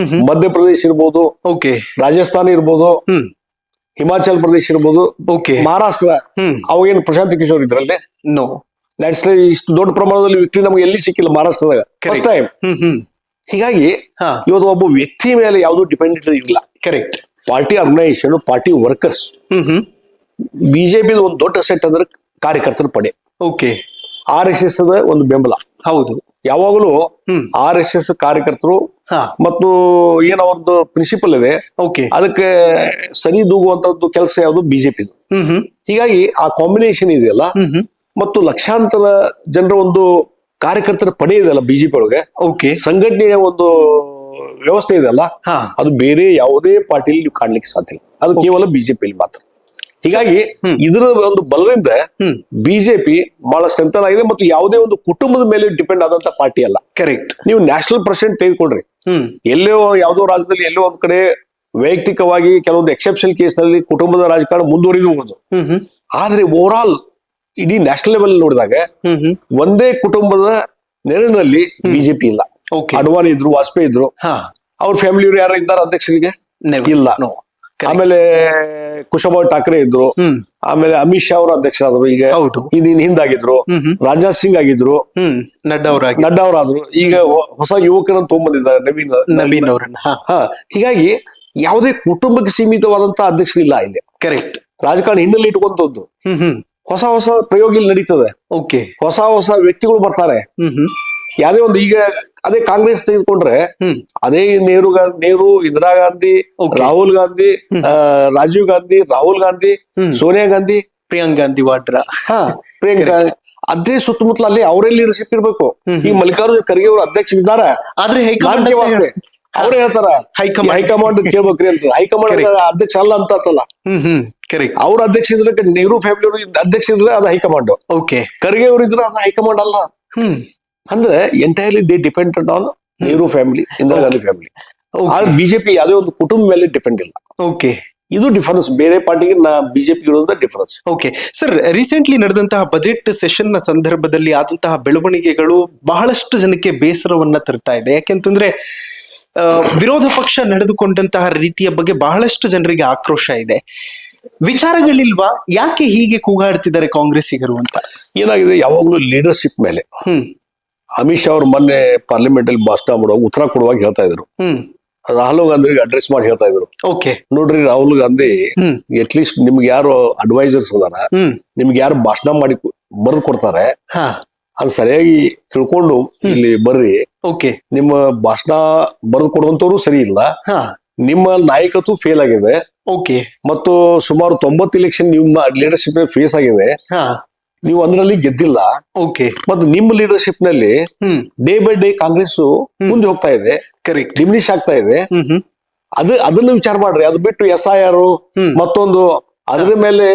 ಮಧ್ಯಪ್ರದೇಶ ಇರ್ಬೋದು, ರಾಜಸ್ಥಾನ ಇರ್ಬೋದು, ಹಿಮಾಚಲ್ ಪ್ರದೇಶ ಇರ್ಬೋದು, ಮಹಾರಾಷ್ಟ್ರ. ಅವಾಗೇನು ಪ್ರಶಾಂತ್ ಕಿಶೋರ್ ಇದ್ರಲ್ಲಿ ಲ್ಯಾಂಡ್ ಸ್ಲೈಡ್ ಇಷ್ಟು ದೊಡ್ಡ ಪ್ರಮಾಣದಲ್ಲಿ ವಿಕ್ಟ್ರಿ ನಮ್ಗೆ ಎಲ್ಲಿ ಸಿಕ್ಕಿಲ್ಲ ಮಹಾರಾಷ್ಟ್ರದಾಗ ಫಸ್ಟ್ ಟೈಮ್. ಹೀಗಾಗಿ ಇವತ್ತು ಒಬ್ಬ ವ್ಯಕ್ತಿ ಮೇಲೆ ಯಾವ್ದು ಡಿಪೆಂಡೆಂಟ್ ಇಲ್ಲ. Correct. Party organisation, party workers. BJP ಒಂದು ದೊಡ್ಡ ಸೆಟ್ ಅಂದ್ರೆ ಕಾರ್ಯಕರ್ತರ ಪಡೆ. RSS ಒಂದು ಬೆಂಬಲ. ಹೌದು, ಯಾವಾಗಲೂ RSS ಕಾರ್ಯಕರ್ತರು ಮತ್ತು ಏನ್ ಅವ್ರದ್ದು ಪ್ರಿನ್ಸಿಪಲ್ ಇದೆ ಅದಕ್ಕೆ ಸರಿ ದೂಗುವಂತದ್ದು ಕೆಲಸ ಯಾವುದು ಬಿಜೆಪಿದು. ಹೀಗಾಗಿ ಆ ಕಾಂಬಿನೇಷನ್ ಇದೆಯಲ್ಲ, ಮತ್ತು ಲಕ್ಷಾಂತರ ಜನರ ಒಂದು ಕಾರ್ಯಕರ್ತರ ಪಡೆ ಇದೆಯಲ್ಲ ಬಿಜೆಪಿ ಒಳಗೆ, ಸಂಘಟನೆಯ ಒಂದು ವ್ಯವಸ್ಥೆ ಇದೆಯಲ್ಲ, ಅದು ಬೇರೆ ಯಾವುದೇ ಪಾರ್ಟಿಯಲ್ಲಿ ನೀವು ಕಾಣ್ಲಿಕ್ಕೆ ಸಾಧ್ಯ ಇಲ್ಲ. ಅದು ಕೇವಲ ಬಿಜೆಪಿಯಲ್ಲಿ ಮಾತ್ರ. ಹೀಗಾಗಿ ಇದರ ಒಂದು ಬಲದಿಂದ ಬಿಜೆಪಿ ಬಹಳ ಸ್ಟ್ರೆಂಥನ್ ಆಗಿದೆ ಮತ್ತು ಯಾವುದೇ ಒಂದು ಕುಟುಂಬದ ಮೇಲೆ ಡಿಪೆಂಡ್ ಆದಂತ ಪಾರ್ಟಿ ಅಲ್ಲ. ಕರೆಕ್ಟ್. ನೀವು ನ್ಯಾಷನಲ್ ಪ್ರೆಸಿಡೆಂಟ್ ತೆಗೆದುಕೊಳ್ರಿ, ಎಲ್ಲೋ ಯಾವುದೋ ರಾಜ್ಯದಲ್ಲಿ ಎಲ್ಲೋ ಒಂದ್ ಕಡೆ ವೈಯಕ್ತಿಕವಾಗಿ ಕೆಲವೊಂದು ಎಕ್ಸೆಪ್ಷನ್ ಕೇಸ್ ನಲ್ಲಿ ಕುಟುಂಬದ ರಾಜಕಾರಣ ಮುಂದುವರಿಬಹುದು. ಆದ್ರೆ ಓವರ್ ಆಲ್ ಇಡೀ ನ್ಯಾಷನಲ್ ಲೆವೆಲ್ ನೋಡಿದಾಗ ಒಂದೇ ಕುಟುಂಬದ ನೆರಳಿನಲ್ಲಿ ಬಿಜೆಪಿ ಇಲ್ಲ. ಅಡ್ವಾಣಿ ಇದ್ರು, ವಾಜಪೇಯಿ ಇದ್ರು, ಅವ್ರ ಫ್ಯಾಮಿಲಿಯವರು ಯಾರು ಇದ್ದಾರೆ ಅಧ್ಯಕ್ಷರಿಗೆ ಇಲ್ಲ. ಆಮೇಲೆ ಕುಶಾಭಾಯ್ ಠಾಕ್ರೆ ಇದ್ರು, ಆಮೇಲೆ ಅಮಿತ್ ಶಾ ಅವರು ಅಧ್ಯಕ್ಷರಾದ್ರು, ಈಗ ಇದೀನ್ ಹಿಂದಾಗಿದ್ರು, ರಾಜನಾಥ್ ಸಿಂಗ್ ಆಗಿದ್ರು, ನಡ್ಡಾ ಅವರಾದ್ರು, ಈಗ ಹೊಸ ಯುವಕರನ್ನು ತೊಗೊಂಡ್ಬಂದಿದ್ದಾರೆ ನವೀನ್ ಅವರನ್ನ. ಹೀಗಾಗಿ ಯಾವುದೇ ಕುಟುಂಬಕ್ಕೆ ಸೀಮಿತವಾದಂತ ಅಧ್ಯಕ್ಷರಿಲ್ಲ ಇಲ್ಲಿ. ಕರೆಕ್ಟ್. ರಾಜಕಾರಣ ಹಿನ್ನೆಲೆ ಇಟ್ಕೊಂತದ್ದು ಹೊಸ ಹೊಸ ಪ್ರಯೋಗ ಇಲ್ಲಿ ನಡೀತದೆ. ಹೊಸ ಹೊಸ ವ್ಯಕ್ತಿಗಳು ಬರ್ತಾರೆ. ಯಾವುದೇ ಒಂದು ಈಗ ಅದೇ ಕಾಂಗ್ರೆಸ್ ತೆಗೆದುಕೊಂಡ್ರೆ ಅದೇ ನೆಹರು, ಇಂದಿರಾ ಗಾಂಧಿ, ರಾಹುಲ್ ಗಾಂಧಿ, ರಾಜೀವ್ ಗಾಂಧಿ, ರಾಹುಲ್ ಗಾಂಧಿ, ಸೋನಿಯಾ ಗಾಂಧಿ, ಪ್ರಿಯಾಂಕ್ ಗಾಂಧಿ ವಾಡ್ರಾ, ಪ್ರಿಯಾಂಕಾ, ಅದೇ ಸುತ್ತಮುತ್ತಲ ಅಲ್ಲಿ ಅವರೇ ಲೀಡರ್ಶಿಪ್ ಇರ್ಬೇಕು. ಈ ಮಲ್ಲಿಕಾರ್ಜುನ ಖರ್ಗೆ ಅವರು ಅಧ್ಯಕ್ಷರಿದ್ದಾರೆ, ಆದ್ರೆ ಹೈಕಮಾಂಡ್ ಅವ್ರೇ ಹೇಳ್ತಾರ ಹೈಕಮಾಂಡ್ ಕೇಳ್ಬೇಕ್ರಿ ಅಂತ. ಹೈಕಮಾಂಡ್ ಅಧ್ಯಕ್ಷ ಅಲ್ಲ ಅಂತ ಅರ್ಥಲ್ಲ. ಅವ್ರ ಅಧ್ಯಕ್ಷ ಇದ್ರೆ ನೆಹರು ಫ್ಯಾಮಿಲಿ ಅವರು ಅಧ್ಯಕ್ಷ ಇದ್ರೆ ಅದು ಹೈಕಮಾಂಡ್. ಖರ್ಗೆ ಅವರು ಇದ್ರೆ ಅದು ಹೈಕಮಾಂಡ್ ಅಲ್ಲ. ಅಂದ್ರೆ entirely they depended on Nehru family, Indira Gandhi family. ಆದ್ರೆ ಬಿಜೆಪಿ ಯಾವುದೇ ಒಂದು ಕುಟುಂಬ ಮೇಲೆ ಡಿಪೆಂಡ್ ಇಲ್ಲ. ಇದು ಡಿಫರೆನ್ಸ್, ಬೇರೆ ಪಾರ್ಟಿಗೆ ಬಿಜೆಪಿ ಇರೋದ ಡಿಫರೆನ್ಸ್. ಸರ್, ರೀಸೆಂಟ್ಲಿ ನಡೆದಂತಹ ಬಜೆಟ್ ಸೆಷನ್ ನ ಸಂದರ್ಭದಲ್ಲಿ ಆದಂತಹ ಬೆಳವಣಿಗೆಗಳು ಬಹಳಷ್ಟು ಜನಕ್ಕೆ ಬೇಸರವನ್ನ ತರ್ತಾ ಇದೆ. ಯಾಕೆಂತಂದ್ರೆ ವಿರೋಧ ಪಕ್ಷ ನಡೆದುಕೊಂಡಂತಹ ರೀತಿಯ ಬಗ್ಗೆ ಬಹಳಷ್ಟು ಜನರಿಗೆ ಆಕ್ರೋಶ ಇದೆ. ವಿಚಾರಗಳಿಲ್ವಾ? ಯಾಕೆ ಹೀಗೆ ಕೂಗಾಡ್ತಿದ್ದಾರೆ ಕಾಂಗ್ರೆಸ್ಸಿಗರು ಅಂತ? ಏನಾಗಿದೆ, ಯಾವಾಗ್ಲೂ ಲೀಡರ್ಶಿಪ್ ಮೇಲೆ. ಅಮಿತ್ ಶಾ ಅವರು ಮೊನ್ನೆ ಪಾರ್ಲಿಮೆಂಟ್ ಅಲ್ಲಿ ಭಾಷಣ ಮಾಡುವಾಗ ಉತ್ತರ ಕೊಡುವಾಗ ಹೇಳ್ತಾ ಇದ್ರು, ರಾಹುಲ್ ಗಾಂಧಿಗೆ ಅಡ್ರೆಸ್ ಮಾಡಿ ಹೇಳ್ತಾ ಇದ್ರು, ನೋಡ್ರಿ ರಾಹುಲ್ ಗಾಂಧಿ ಅಟ್ಲೀಸ್ಟ್ ನಿಮ್ಗೆ ಯಾರು ಅಡ್ವೈಸರ್ಸ್ ಅದಾರ, ನಿಮ್ಗೆ ಯಾರು ಭಾಷಣ ಮಾಡಿ ಬರೆದು ಕೊಡ್ತಾರೆ, ಅದ್ ಸರಿಯಾಗಿ ತಿಳ್ಕೊಂಡು ಇಲ್ಲಿ ಬರ್ರಿ. ನಿಮ್ಮ ಭಾಷಣ ಬರೆದು ಕೊಡುವಂತವ್ರು ಸರಿ ಇಲ್ಲ, ನಿಮ್ಮ ನಾಯಕತ್ವ ಫೇಲ್ ಆಗಿದೆ ಓಕೆ. ಮತ್ತು ಸುಮಾರು 90 ಎಲೆಕ್ಷನ್ ನಿಮ್ಮ ಲೀಡರ್ಶಿಪ್ ಫೇಸ್ ಆಗಿದೆ. ಹಾ. ನೀವು ಅದರಲ್ಲಿ ಗೆದ್ದಿಲ್ಲ. ಓಕೆ. ಮತ್ತು ನಿಮ್ಮ ಲೀಡರ್ಶಿಪ್ ನಲ್ಲಿ ಡೇ ಬೈ ಡೇ ಕಾಂಗ್ರೆಸ್ ಮುಂದೆ ಹೋಗ್ತಾ ಇದೆ, ಕರೆಕ್ಟ್. ಡಿಮಿನಿಷ್ ಆಗ್ತಾ ಇದೆ. ಅದನ್ನ ವಿಚಾರ ಮಾಡ್ರಿ. ಅದು ಬಿಟ್ಟು SIR ಮತ್ತೊಂದು ಅದರ ಮೇಲೆ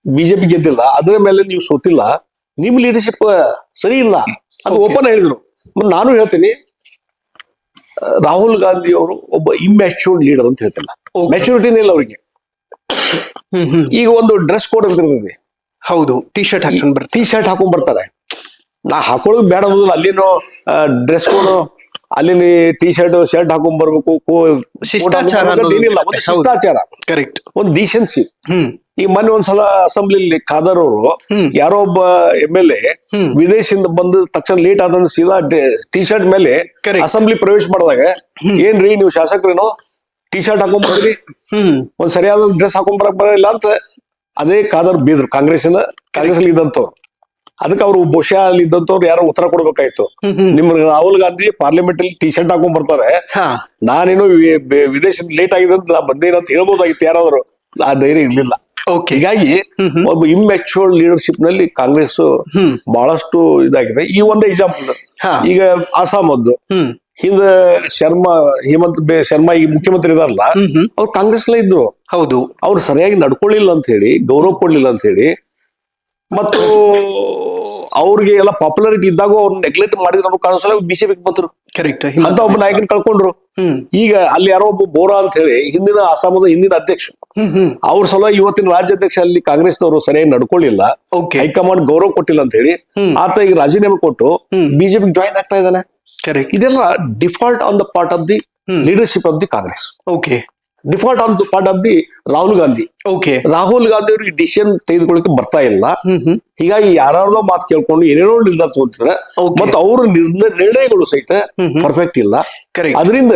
ಬಿಜೆಪಿ ಗೆದ್ದಿಲ್ಲ, ಅದರ ಮೇಲೆ ನೀವು ಸೋತಿಲ್ಲ, ನಿಮ್ ಲೀಡರ್ಶಿಪ್ ಸರಿ ಇಲ್ಲ. ಅದು ಓಪನ್ ಹೇಳಿದ್ರು. ನಾನು ಹೇಳ್ತೀನಿ, ರಾಹುಲ್ ಗಾಂಧಿ ಅವರು ಒಬ್ಬ ಇಮ್ಯಾಚ್ಯೂರ್ಡ್ ಲೀಡರ್ ಅಂತ ಹೇಳ್ತಿಲ್ಲ. ಮೆಚುರಿಟಿನೇ ಇಲ್ಲ ಅವ್ರಿಗೆ. ಈಗ ಒಂದು ಡ್ರೆಸ್ ಕೋಡ್ ಅಂತ ಇರ್ತದೆ. ಹೌದು, ಟಿ ಶರ್ಟ್ ಹಾಕೊಂಡ್ ಬರ್ತಾರೆ. ನಾ ಹಾಕೊಳ್ಳೋದು ಬೇಡ ಅನ್ನೋದಿಲ್ಲ. ಅಲ್ಲಿನೋ ಡ್ರೆಸ್ ಕೋಡ್, ಅಲ್ಲಿನ ಟಿ ಶರ್ಟ್ ಹಾಕೊಂಡ್ ಬರ್ಬೇಕು, ಶಿಷ್ಟಾಚಾರ ಏನಿಲ್ಲ. ಒಂದು ಶಿಷ್ಟಾಚಾರ, ಕರೆಕ್ಟ್, ಒಂದು ಡೀಸೆನ್ಸಿ. ಈಗ ಮೊನ್ನೆ ಒಂದ್ಸಲ ಅಸೆಂಬ್ಲಿಲಿ ಖಾದರ್ ಅವರು ಯಾರೋ ಒಬ್ಬ MLA ವಿದೇಶದಿಂದ ಬಂದ ತಕ್ಷಣ ಲೇಟ್ ಆದಂತ ಸೀದಾ ಟಿ ಶರ್ಟ್ ಮೇಲೆ ಅಸೆಂಬ್ಲಿ ಪ್ರವೇಶ ಮಾಡಿದಾಗ, ಏನ್ರಿ ನೀವು ಶಾಸಕರೇನೋ ಟಿ ಶರ್ಟ್ ಹಾಕೊಂಡ್ ಬಂದ್ರಿ, ಒಂದ್ ಸರಿಯಾದ ಡ್ರೆಸ್ ಹಾಕೊಂಡ್ ಬರಕ್ ಬರಲ್ಲ ಅಂತ ಅದೇ ಖಾದರ್ ಬೀದ್ರು. ಕಾಂಗ್ರೆಸ್ ಅಲ್ಲಿ ಇದ್ದಂತವ್ರು. ಅದಕ್ಕೆ ಅವ್ರು ಬಹುಶಃ ಅಲ್ಲಿ ಇದ್ದಂತವ್ರು ಯಾರೋ ಉತ್ತರ ಕೊಡ್ಬೇಕಾಯ್ತು. ನಿಮ್ ರಾಹುಲ್ ಗಾಂಧಿ ಪಾರ್ಲಿಮೆಂಟ್ ಅಲ್ಲಿ ಟಿ ಶರ್ಟ್ ಹಾಕೊಂಡ್ ಬರ್ತಾರೆ, ನಾನೇನೋ ವಿದೇಶದಿಂದ ಲೇಟ್ ಆಗಿದೆ ಅಂತ ನಾ ಬಂದೇನಂತ ಹೇಳ್ಬೋದಾಗಿತ್ತು ಯಾರಾದ್ರು. ಆ ಧೈರ್ಯ ಇರ್ಲಿಲ್ಲ. ಹೀಗಾಗಿ ಒಬ್ಬ ಇಮ್ಯಾಚ್ಯೂರ್ಡ್ ಲೀಡರ್ಶಿಪ್ ನಲ್ಲಿ ಕಾಂಗ್ರೆಸ್ ಬಹಳಷ್ಟು ಇದಾಗಿದೆ. ಈ ಒಂದು ಎಕ್ಸಾಂಪಲ್. ಈಗ ಆಸಾಮದ್ದು ಹಿಂದ ಹೇಮಂತ್ ಶರ್ಮಾ ಈಗ ಮುಖ್ಯಮಂತ್ರಿ ಇದಾರಲ್ಲ, ಅವ್ರು ಕಾಂಗ್ರೆಸ್ ಲ ಇದ್ರು. ಹೌದು, ಅವ್ರು ಸರಿಯಾಗಿ ನಡ್ಕೊಳ್ಳಿಲ್ಲ ಅಂತ ಹೇಳಿ, ಗೌರವ ಕೊಡ್ಲಿಲ್ಲ ಅಂತ ಹೇಳಿ, ಮತ್ತು ಅವ್ರಿಗೆ ಎಲ್ಲ ಪಾಪ್ಯುಲಾರಿಟಿ ಇದ್ದಾಗ ಅವ್ರು ನೆಗ್ಲೆಕ್ಟ್ ಮಾಡಿದ್ರು ಅನ್ನೋ ಕಾರಣಸಲ ಬಿಜೆಪಿಗೆ ಬಂದ್ರು. ಕರೆಕ್ಟ್. ಅಂತ ಒಬ್ಬ ನಾಯಕನ ಕಳ್ಕೊಂಡ್ರು. ಈಗ ಅಲ್ಲಿ ಯಾರೋ ಒಬ್ಬ ಬೋರಾ ಅಂತ ಹೇಳಿ ಆಸಾಮದ ಹಿಂದಿನ ಅಧ್ಯಕ್ಷ, ಅವ್ರ ಸಲ ಇವತ್ತಿನ ರಾಜ್ಯಾಧ್ಯಕ್ಷ ಅಲ್ಲಿ ಕಾಂಗ್ರೆಸ್ನವರು ಸರಿಯಾಗಿ ನಡ್ಕೊಳ್ಳಿಲ್ಲ, ಹೈಕಮಾಂಡ್ ಗೌರವ ಕೊಟ್ಟಿಲ್ಲ ಅಂತ ಹೇಳಿ ಆತ ಈಗ ರಾಜೀನಾಮೆ ಕೊಟ್ಟು ಬಿಜೆಪಿ ಜಾಯಿನ್ ಆಗ್ತಾ ಇದ್ದಾನೆ. ಇದೆಲ್ಲ default on the part of the leadership of the Congress. Okay. Default on the part of the Rahul Gandhi. Okay. Rahul Gandhi ಅವ್ರಿಗೆ ಡಿಸಿಷನ್ ತೆಗೆದುಕೊಳ್ಳಿಕ್ಕೆ ಬರ್ತಾ ಇಲ್ಲ. ಹೀಗಾಗಿ ಯಾರ್ಯಾರೋ ಮಾತು ಕೇಳ್ಕೊಂಡು ಏನೇನೋ ನಿರ್ಧಾರ ತಗೊಳ್ತಿದ್ರೆ, ಮತ್ತು ಅವ್ರ ನಿರ್ಣಯಗಳು ಸಹಿತ ಪರ್ಫೆಕ್ಟ್ ಇಲ್ಲ. ಅದರಿಂದ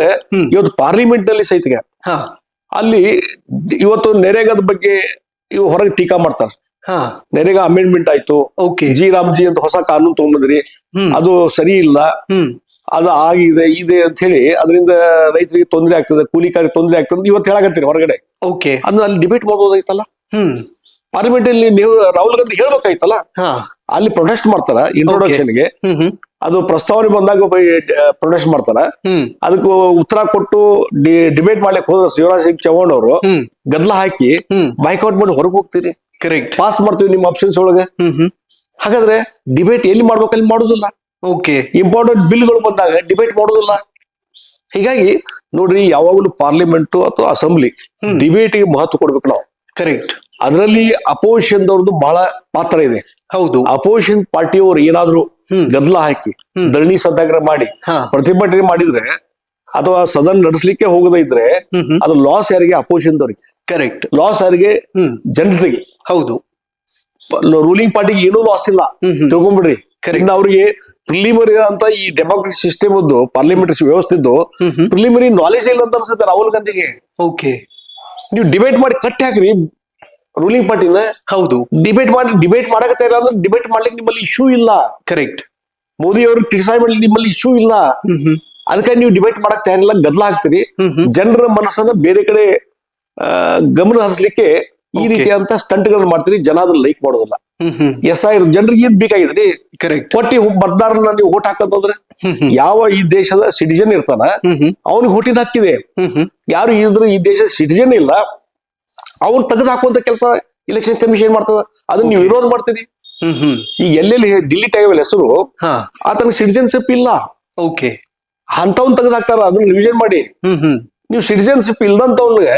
ಇವತ್ತು ಪಾರ್ಲಿಮೆಂಟ್ ನಲ್ಲಿ ಸಹಿತ ಅಲ್ಲಿ ಇವತ್ತು ನರೇಗಾದ ಬಗ್ಗೆ ಇವು ಹೊರಗೆ ಟೀಕಾ ಮಾಡ್ತಾರೆ. ನರೇಗಾ ಅಮೆಂಡ್ಮೆಂಟ್ ಆಯ್ತು, ಜಿ ರಾಮ್ಜಿ ಅಂತ ಹೊಸ ಕಾನೂನು ತಗೊಂಡ್ಬಂದ್ರಿ, ಅದು ಸರಿ ಇಲ್ಲ, ಅದು ಇದೆ ಅಂತ ಹೇಳಿ ಅದರಿಂದ ರೈತರಿಗೆ ತೊಂದರೆ ಆಗ್ತದೆ, ಕೂಲಿಕಾರಿಗೆ ತೊಂದರೆ ಆಗ್ತದೆ ಇವತ್ತು ಹೇಳಕತ್ತೀರಿ ಹೊರಗಡೆ. ಅದನ್ನ ಅಲ್ಲಿ ಡಿಬೇಟ್ ಮಾಡ್ಬೋದಾಯ್ತಲ್ಲ. ಪಾರ್ಲಿಮೆಂಟ್ ಅಲ್ಲಿ ನೀವು ರಾಹುಲ್ ಗಾಂಧಿ ಹೇಳ್ಬೇಕಾಯ್ತಲ್ಲ. ಅಲ್ಲಿ ಪ್ರೊಟೆಸ್ಟ್ ಮಾಡ್ತಾರ ಇಂಟ್ರೊಡಕ್ಷನ್ಗೆ, ಅದು ಪ್ರಸ್ತಾವನೆ ಬಂದಾಗ ಪ್ರೊಟೆಸ್ಟ್ ಮಾಡ್ತಾರ. ಅದಕ್ಕೆ ಉತ್ತರ ಕೊಟ್ಟು ಡಿಬೇಟ್ ಮಾಡ್ಲಿಕ್ಕೆ ಹೋದ್ರೆ ಶಿವರಾಜ್ ಸಿಂಗ್ ಚೌಹಾಣ್ ಅವರು ಗದ್ದಲ ಹಾಕಿ ಬೈಕೌಟ್ ಮಾಡಿ ಹೊರಗೆ ಹೋಗ್ತೀರಿ. ಕರೆಕ್ಟ್. ಪಾಸ್ ಮಾಡ್ತೀವಿ ನಿಮ್ಮ ಆಪ್ಷನ್ಸ್ ಒಳಗೆ. ಹಾಗಾದ್ರೆ ಡಿಬೇಟ್ ಎಲ್ಲಿ ಮಾಡ್ಬೇಕು ಅಲ್ಲಿ ಮಾಡೋದಿಲ್ಲ. ಇಂಪಾರ್ಟೆಂಟ್ ಬಿಲ್ಗಳು ಬಂದಾಗ ಡಿಬೇಟ್ ಮಾಡೋದಿಲ್ಲ. ಹೀಗಾಗಿ ನೋಡ್ರಿ, ಯಾವಾಗಲೂ ಪಾರ್ಲಿಮೆಂಟ್ ಅಥವಾ ಅಸೆಂಬ್ಲಿ ಡಿಬೇಟ್ಗೆ ಮಹತ್ವ ಕೊಡ್ಬೇಕು ನಾವು. ಕರೆಕ್ಟ್. ಅದರಲ್ಲಿ ಅಪೋಸಿಷನ್ ದವ್ರದ್ದು ಬಹಳ ಪಾತ್ರ ಇದೆ. ಹೌದು. ಅಪೋಸಿಷನ್ ಪಾರ್ಟಿಯವರು ಏನಾದ್ರು ಗದ್ದಲ ಹಾಕಿ ಧರಣಿ ಸತ್ಯಾಗ್ರಹ ಮಾಡಿ ಪ್ರತಿಭಟನೆ ಮಾಡಿದ್ರೆ ಅಥವಾ ಸದನ ನಡೆಸಲಿಕ್ಕೆ ಹೋಗದೇ ಇದ್ರೆ ಅದು ಲಾಸ್ ಯಾರಿಗೆ? ಅಪೋಸಿಷನ್ ದವ್ರಿಗೆ. ಕರೆಕ್ಟ್. ಲಾಸ್ ಯಾರಿಗೆ? ಜನತೆಗೆ. ಹೌದು. ರೂಲಿಂಗ್ ಪಾರ್ಟಿಗೆ ಏನೂ ಲಾಸ್ ಇಲ್ಲ, ತಿಳ್ಕೊಂಡ್ಬಿಡ್ರಿ. ಇನ್ನು ಅವ್ರಿಗೆ ಪ್ರಿಲಿಮಿನರಿ ಅಂತ ಈ ಡೆಮೋಕ್ರೆಟಿಕ್ ಸಿಸ್ಟಮ್ ಅದ್ದು ಪಾರ್ಲಿಮೆಂಟರಿ ವ್ಯವಸ್ಥೆದ್ದು ಪ್ರಿಲಿಮಿನರಿ ನಾಲೆಜ್ ಇಲ್ಲ ಅಂತ ಅನ್ಸುತ್ತೆ ರಾಹುಲ್ ಗಾಂಧಿಗೆ. ಓಕೆ. ನೀವು ಡಿಬೇಟ್ ಮಾಡಿ ಕಟ್ಟಿ ಹಾಕ್ರಿ ರೂಲಿಂಗ್ ಪಾರ್ಟಿನ. ಹೌದು. ಡಿಬೇಟ್ ಮಾಡಕತ್ತ ಇಲ್ಲ ಅಂದ್ರೆ ಡಿಬೇಟ್ ಮಾಡ್ಲಿಕ್ಕೆ ನಿಮ್ಮಲ್ಲಿ ಇಶ್ಯೂ ಇಲ್ಲ. ಕರೆಕ್ಟ್. ಮೋದಿ ಅವರು ಕ್ರಿಟಿಸೈಸ್ ಮಾಡ್ಲಿಕ್ಕೆ ನಿಮ್ಮಲ್ಲಿ ಇಶ್ಯೂ ಇಲ್ಲ. ಅದಕ್ಕೆ ನೀವು ಡಿಬೇಟ್ ಮಾಡಕ್ ತಯಾರಿಲ್ಲ, ಗದ್ದಲ ಹಾಕ್ತೀರಿ. ಜನರ ಮನಸ್ಸನ್ನ ಬೇರೆ ಕಡೆ ಗಮನ ಹರಿಸ್ಲಿಕ್ಕೆ ಈ ರೀತಿಯಂತ ಸ್ಟಂಟ್ ಗಳನ್ನ ಮಾಡ್ತೀರಿ. ಜನ ಅದನ್ನ ಲೈಕ್ ಮಾಡೋದಿಲ್ಲ. ಜನರಿಗೆ ಏನ್ ಬೇಕಾಗಿದೆ? ಕರೆಕ್ಟ್. ಕೊಟ್ಟಿ ಮತದಾರನ ನೀವು ಓಟ್ ಹಾಕಂತಂದ್ರೆ ಯಾವ ಈ ದೇಶದ ಸಿಟಿಜನ್ ಇರ್ತಾನ ಅವನಿಗೆ ಓಟಿದ್ ಹಾಕಿದೆ. ಯಾರು ಈ ದೇಶದ ಸಿಟಿಜನ್ ಇಲ್ಲ ಅವ್ನು ತೆಗೆದು ಹಾಕುವಂತ ಕೆಲಸ ಇಲೆಕ್ಷನ್ ಕಮಿಷನ್ ಮಾಡ್ತದ. ಅದನ್ನ ನೀವು ವಿರೋಧ ಮಾಡ್ತೀರಿ. ಈಗ ಎಲ್ಲೆಲ್ಲಿ ಡಿಲೀಟ್ ಆಗಿವಲ್ಲ ಹೆಸರು, ಆತನ ಸಿಟಿಜನ್ಶಿಪ್ ಇಲ್ಲ. ಓಕೆ. ಅಂತವ್ನ ತೆಗೆದು ಹಾಕ್ತಾರ. ಅದನ್ನ ರಿವಿಷನ್ ಮಾಡಿ. ನೀವು ಸಿಟಿಜನ್ಶಿಪ್ ಇಲ್ದಂತವ್ನಿಗೆ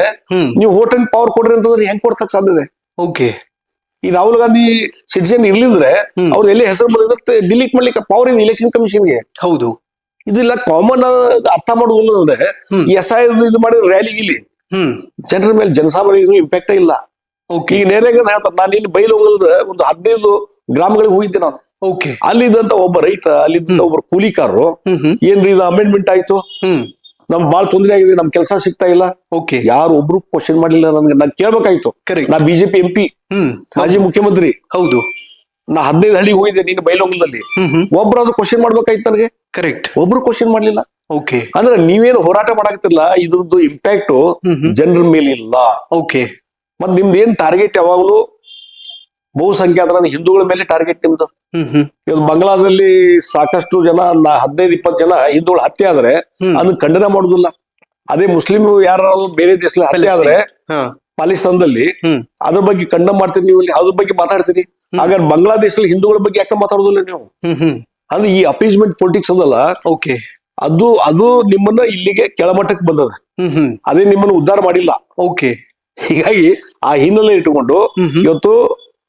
ನೀವು ವೋಟಿಂಗ್ ಪವರ್ ಕೊಡ್ರಿ ಅಂತಂದ್ರೆ ಹೆಂಗ್ ಕೊಡ್ತಕ್ ಸಾಧ್ಯತೆ? ಓಕೆ. ಈ ರಾಹುಲ್ ಗಾಂಧಿ ಸಿಟಿಜನ್ ಇರ್ಲಿದ್ರೆ ಅವ್ರು ಎಲ್ಲಿ ಹೆಸರು ಬಂದಿರುತ್ತೆ ಡಿಲೀಟ್ ಮಾಡ್ಲಿಕ್ಕೆ ಪವರ್ ಇದೆ ಇಲೆಕ್ಷನ್ ಕಮಿಷನ್ಗೆ. ಹೌದು. ಇದೆಲ್ಲ ಕಾಮನ್ ಅರ್ಥ ಮಾಡೋದಿಲ್ಲ. ಅಂದ್ರೆ SI ಇದು ಮಾಡಿದ್ರೆ ರ್ಯಾಲಿಗೆ ಇಲ್ಲಿ ಜನರ ಮೇಲೆ ಜನಸಾಮಾನ್ಯ ಇಂಪ್ಯಾಕ್ಟ್ ಇಲ್ಲ. ಈಗ ನೇರಾಗ ಹೇಳ್ತಾರೆ, ನಾನು ಇನ್ನು ಬೈಲೊಂಗಲದ ಒಂದು 15 ಗ್ರಾಮಗಳಿಗೆ ಹೋಗಿದ್ದೆ ನಾನು. ಓಕೆ. ಅಲ್ಲಿದ್ದಂತ ಒಬ್ಬ ರೈತ, ಅಲ್ಲಿದ್ದಂತ ಒಬ್ಬರು ಕೂಲಿಕಾರರು, ಏನ್ರಿ ಇದು ಅಮೆಂಡ್ಮೆಂಟ್ ಆಯ್ತು, ನಮ್ ಬಾಳ್ ತೊಂದರೆ ಆಗಿದೆ, ನಮ್ ಕೆಲಸ ಸಿಗ್ತಾ ಇಲ್ಲ. ಓಕೆ. ಯಾರು ಒಬ್ರು ಕ್ವಶನ್ ಮಾಡಿಲ್ಲ ನನ್ಗೆ. ನಾನ್ ಕೇಳ್ಬೇಕಾಯ್ತು. ನಾ ಬಿಜೆಪಿ MP, ಮಾಜಿ ಮುಖ್ಯಮಂತ್ರಿ. ಹೌದು. ನಾ 15 ಹಳ್ಳಿಗೆ ಹೋಗಿದ್ದೆ ನೀನು ಬೈಲೊಂಗಲದಲ್ಲಿ. ಒಬ್ರು ಅದು ಕ್ವಶನ್ ಮಾಡ್ಬೇಕಾಯ್ತು ನನಗೆ. ಕರೆಕ್ಟ್. ಒಬ್ರು ಕ್ವಶನ್ ಮಾಡ್ಲಿಲ್ಲ. ಓಕೆ ಅಂದ್ರೆ ನೀವೇನು ಹೋರಾಟ ಮಾಡಾಕತ್ತಿಲ್ಲ ಇದ್ರದ್ದು ಇಂಪ್ಯಾಕ್ಟ್ ಜನರ ಮೇಲೆ ಇಲ್ಲ. ಓಕೆ ಮತ್ ನಿಮ್ದು ಏನ್ ಟಾರ್ಗೆಟ್ ಯಾವಾಗ್ಲೂ ಬಹುಸಂಖ್ಯಾತರ ಹಿಂದೂಗಳ ಮೇಲೆ ಟಾರ್ಗೆಟ್ ನಿಮ್ದು. ಇವತ್ತು ಬಂಗಾಳದಲ್ಲಿ ಸಾಕಷ್ಟು ಜನ 15-20 ಜನ ಹಿಂದೂಗಳು ಹತ್ಯೆ ಆದ್ರೆ ಅದನ್ನ ಖಂಡನೆ ಮಾಡುದಿಲ್ಲ. ಅದೇ ಮುಸ್ಲಿಂ ಯಾರು ಬೇರೆ ದೇಶದಲ್ಲಿ ಹತ್ಯೆ ಆದ್ರೆ ಪಾಕಿಸ್ತಾನದಲ್ಲಿ ಅದ್ರ ಬಗ್ಗೆ ಖಂಡನೆ ಮಾಡ್ತೀರಿ, ನೀವು ಇಲ್ಲಿ ಅದ್ರ ಬಗ್ಗೆ ಮಾತಾಡ್ತೀರಿ. ಹಾಗಾದ್ರೆ ಬಾಂಗ್ಲಾದೇಶದಲ್ಲಿ ಹಿಂದೂಗಳ ಬಗ್ಗೆ ಯಾಕೆ ಮಾತಾಡೋದಿಲ್ಲ ನೀವು? ಅಂದ್ರೆ ಈ ಅಪೀಸ್ಮೆಂಟ್ ಪೊಲಿಟಿಕ್ಸ್ ಅದಲ್ಲ, ಓಕೆ ಅದು ನಿಮ್ಮನ್ನ ಇಲ್ಲಿಗೆ ಕೆಳಮಟ್ಟಕ್ಕೆ ಬಂದದ. ಅದೇ ನಿಮ್ಮನ್ನ ಉದ್ಧಾರ ಮಾಡಿಲ್ಲ. ಓಕೆ ಹೀಗಾಗಿ ಆ ಹಿನ್ನೆಲೆ ಇಟ್ಟುಕೊಂಡು ಇವತ್ತು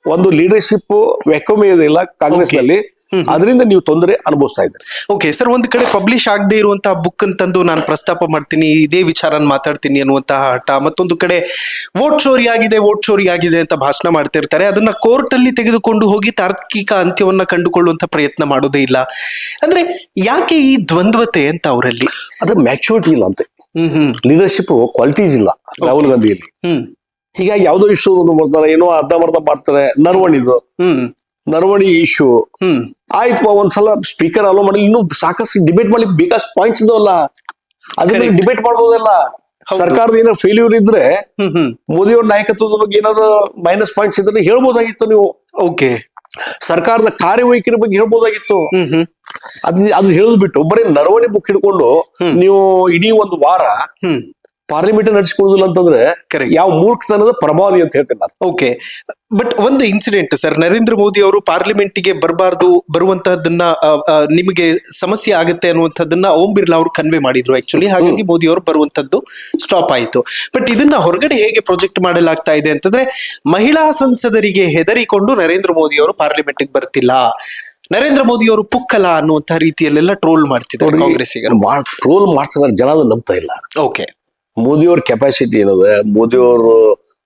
ಒಂದು ಲೀಡರ್ಶಿಪ್ ವ್ಯಾಕ್ಯೂಮ್ ಇಲ್ಲ ಕಾಂಗ್ರೆಸ್ ನಲ್ಲಿ, ಅದರಿಂದ ನೀವು ತೊಂದರೆ ಅನುಭವಿಸ್ತಾ ಇದ್ದೀರಿ. ಓಕೆ ಸರ್, ಒಂದ್ ಕಡೆ ಪಬ್ಲಿಷ್ ಆಗದೆ ಇರುವಂತಹ ಬುಕ್ ಅಂತಂದು ನಾನು ಪ್ರಸ್ತಾಪ ಮಾಡ್ತೀನಿ, ಇದೇ ವಿಚಾರ ಮಾತಾಡ್ತೀನಿ ಅನ್ನುವಂತಹ ಹಠ. ಮತ್ತೊಂದು ಕಡೆ ವೋಟ್ ಚೋರಿ ಆಗಿದೆ ಅಂತ ಭಾಷಣ ಮಾಡ್ತಿರ್ತಾರೆ. ಅದನ್ನ ಕೋರ್ಟ್ ಅಲ್ಲಿ ತೆಗೆದುಕೊಂಡು ಹೋಗಿ ತಾರ್ಕಿಕ ಅಂತ್ಯವನ್ನ ಕಂಡುಕೊಳ್ಳುವಂತ ಪ್ರಯತ್ನ ಮಾಡೋದೇ ಇಲ್ಲ. ಅಂದ್ರೆ ಯಾಕೆ ಈ ದ್ವಂದ್ವತೆ ಅಂತ ಅವರಲ್ಲಿ? ಅದು ಮ್ಯಾಚುರಿಟಿ ಇಲ್ಲ ಅಂತ, ಲೀಡರ್ಶಿಪ್ ಕ್ವಾಲಿಟೀಸ್ ಇಲ್ಲ ರಾಹುಲ್ ಗಾಂಧಿಯಲ್ಲಿ. ಹೀಗಾಗಿ ಯಾವ್ದೋ ಇಶ್ಯೂ ಬರ್ತಾರೆ, ಏನೋ ಅರ್ಧಂಬರ್ಧ ಮಾಡ್ತಾರೆ. ನರವಣಿ ಇಶ್ಯೂ ಆಯ್ತು, ಒಂದ್ಸಲ ಸ್ಪೀಕರ್ ಅಲೋ ಮಾಡಿ ಇನ್ನೂ ಸಾಕಷ್ಟು ಡಿಬೇಟ್ ಮಾಡ್ಲಿಕ್ಕೆ ಬೇಕಾಷ್ಟು ಪಾಯಿಂಟ್ಸ್ ಇದಾವಲ್ಲ, ಅದ್ರ ಡಿಬೇಟ್ ಮಾಡ್ಬೋದಲ್ಲ. ಸರ್ಕಾರದ ಏನಾದ್ರು ಫೇಲ್ಯೂರ್ ಇದ್ರೆ ಮೋದಿ ಅವ್ರ ನಾಯಕತ್ವದ ಬಗ್ಗೆ ಏನಾದ್ರು ಮೈನಸ್ ಪಾಯಿಂಟ್ಸ್ ಇದ್ರೆ ಹೇಳ್ಬೋದಾಗಿತ್ತು ನೀವು. ಓಕೆ, ಸರ್ಕಾರದ ಕಾರ್ಯವೈಖರಿ ಬಗ್ಗೆ ಹೇಳ್ಬೋದಾಗಿತ್ತು. ಅದನ್ನ ಹೇಳದ್ ಬಿಟ್ಟು ಬರೀ ನರವಣಿ ಬುಕ್ ಹಿಡ್ಕೊಂಡು ನೀವು ಇಡೀ ಒಂದು ವಾರ ಪಾರ್ಲಿಮೆಂಟ್ ನಡೆಸಿಕೊಳ್ಳುದಿಲ್ಲ ಅಂತಂದ್ರೆ ಯಾವ ಮೂರ್ಖತನದ ಪ್ರಭಾವಿ ಅಂತ ಹೇಳ್ತೇನೆ ನಾನು. ಓಕೆ, ಬಟ್ ಒಂದು ಇನ್ಸಿಡೆಂಟ್ ಸರ್, ನರೇಂದ್ರ ಮೋದಿ ಅವರು ಪಾರ್ಲಿಮೆಂಟ್ಗೆ ಬರುವಂತಹದನ್ನ ನಿಮಗೆ ಸಮಸ್ಯೆ ಆಗುತ್ತೆ ಅನ್ನುವಂಥದ್ದನ್ನ ಓಂ ಬಿರ್ಲಾ ಅವರು ಕನ್ವೆ ಮಾಡಿದ್ರು ಆಕ್ಚುಲಿ. ಹಾಗಾಗಿ ಮೋದಿ ಅವರು ಬರುವಂತದ್ದು ಸ್ಟಾಪ್ ಆಯಿತು. ಬಟ್ ಇದನ್ನ ಹೊರಗಡೆ ಹೇಗೆ ಪ್ರೊಜೆಕ್ಟ್ ಮಾಡಲಾಗ್ತಾ ಇದೆ ಅಂತಂದ್ರೆ, ಮಹಿಳಾ ಸಂಸದರಿಗೆ ಹೆದರಿಕೊಂಡು ನರೇಂದ್ರ ಮೋದಿ ಅವರು ಪಾರ್ಲಿಮೆಂಟ್ಗೆ ಬರ್ತಿಲ್ಲ, ನರೇಂದ್ರ ಮೋದಿ ಅವರು ಪುಕ್ಕಲ ಅನ್ನುವಂತಹ ರೀತಿಯಲ್ಲೆಲ್ಲ ಟ್ರೋಲ್ ಮಾಡ್ತಿದ್ದಾರೆ ಕಾಂಗ್ರೆಸ್ಸಿಗರು. ಟ್ರೋಲ್ ಮಾಡ್ತಿದ್ದಾರೆ, ಜನ ಅದನ್ನ ನಂಬ್ತಾ ಇಲ್ಲ. ಓಕೆ, ಮೋದಿ ಅವ್ರ ಕೆಪಾಸಿಟಿ ಏನದ, ಮೋದಿ ಅವರು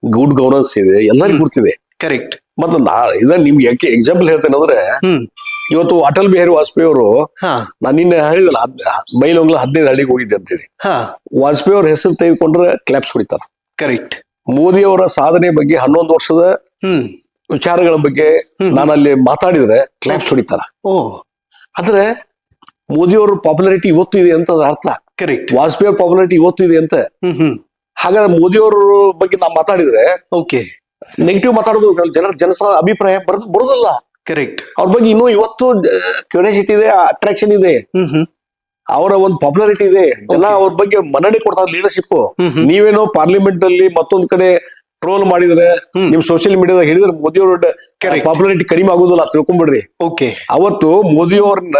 ಗುಡ್ ಗವರ್ನೆನ್ಸ್ ಇದೆ, ಎಲ್ಲರಿಗೂ ಗೊತ್ತಿದೆ. ಕರೆಕ್ಟ್. ಮತ್ತೆ ಇದ ನಿಮ್ಗೆ ಯಾಕೆ ಎಕ್ಸಾಂಪಲ್ ಹೇಳ್ತೇನೆ ಅಂದ್ರೆ, ಇವತ್ತು ಅಟಲ್ ಬಿಹಾರಿ ವಾಜಪೇಯಿ ಅವರು, ನಾನು ನಿನ್ನೆ ಹೇಳಿದಲ್ಲ ಬೈಲೊಂಗ್ಲ 15 ಹಳ್ಳಿಗೆ ಹೋಗಿದ್ದೆ ಅಂತೇಳಿ, ವಾಜಪೇಯಿ ಅವ್ರ ಹೆಸರು ತೆಗೆದುಕೊಂಡ್ರೆ ಕ್ಲಾಪ್ಸ್ ಹೊಡಿತಾರ. ಕರೆಕ್ಟ್. ಮೋದಿ ಅವರ ಸಾಧನೆ ಬಗ್ಗೆ 11 ವರ್ಷದ ವಿಚಾರಗಳ ಬಗ್ಗೆ ನಾನು ಅಲ್ಲಿ ಮಾತಾಡಿದ್ರೆ ಕ್ಲಾಪ್ಸ್ ಹೊಡಿತಾರ. ಅಂದ್ರೆ ಮೋದಿ ಅವ್ರ ಪಾಪ್ಯುಲಾರಿಟಿ ಇವತ್ತು ಇದೆ ಅಂತ ಅರ್ಥ. ಕರೆಕ್ಟ್. ವಾಜಪೇಯಿ ಅವ್ರ ಪಾಪ್ಯುಲಾರಿಟಿ ಇವತ್ತು ಇದೆ ಅಂತ. ಹಾಗಾದ್ರೆ ಮೋದಿ ಅವ್ರ ಬಗ್ಗೆ ನಾವು ಮಾತಾಡಿದ್ರೆ ಓಕೆ ನೆಗೆಟಿವ್ ಮಾತಾಡೋದು ಜನಸ ಅಭಿಪ್ರಾಯ ಬರೋದಿಲ್ಲ. ಕರೆಕ್ಟ್. ಅವ್ರ ಬಗ್ಗೆ ಇನ್ನೂ ಇವತ್ತು ಕ್ಯೂರಿಯಾಸಿಟಿ ಇದೆ, ಅಟ್ರಾಕ್ಷನ್ ಇದೆ, ಅವರ ಒಂದು ಪಾಪ್ಯುಲಾರಿಟಿ ಇದೆ, ಜನ ಅವ್ರ ಬಗ್ಗೆ ಮನ್ನಣೆ ಕೊಡ್ತಾರೆ ಲೀಡರ್ಶಿಪ್. ನೀವೇನೋ ಪಾರ್ಲಿಮೆಂಟ್ ಅಲ್ಲಿ ಮತ್ತೊಂದ್ ಕಡೆ ಟ್ರೋಲ್ ಮಾಡಿದ್ರೆ, ನಿಮ್ ಸೋಷಿಯಲ್ ಮೀಡಿಯಾದಾಗ ಹೇಳಿದ್ರೆ ಮೋದಿ ಅವ್ರ ಪಾಪ್ಯುಲಾರಿಟಿ ಕಡಿಮೆ ಆಗುದಿಲ್ಲ, ತಿಳ್ಕೊಂಡ್ಬಿಡ್ರಿ. ಓಕೆ, ಅವತ್ತು ಮೋದಿ ಅವ್ರನ್ನ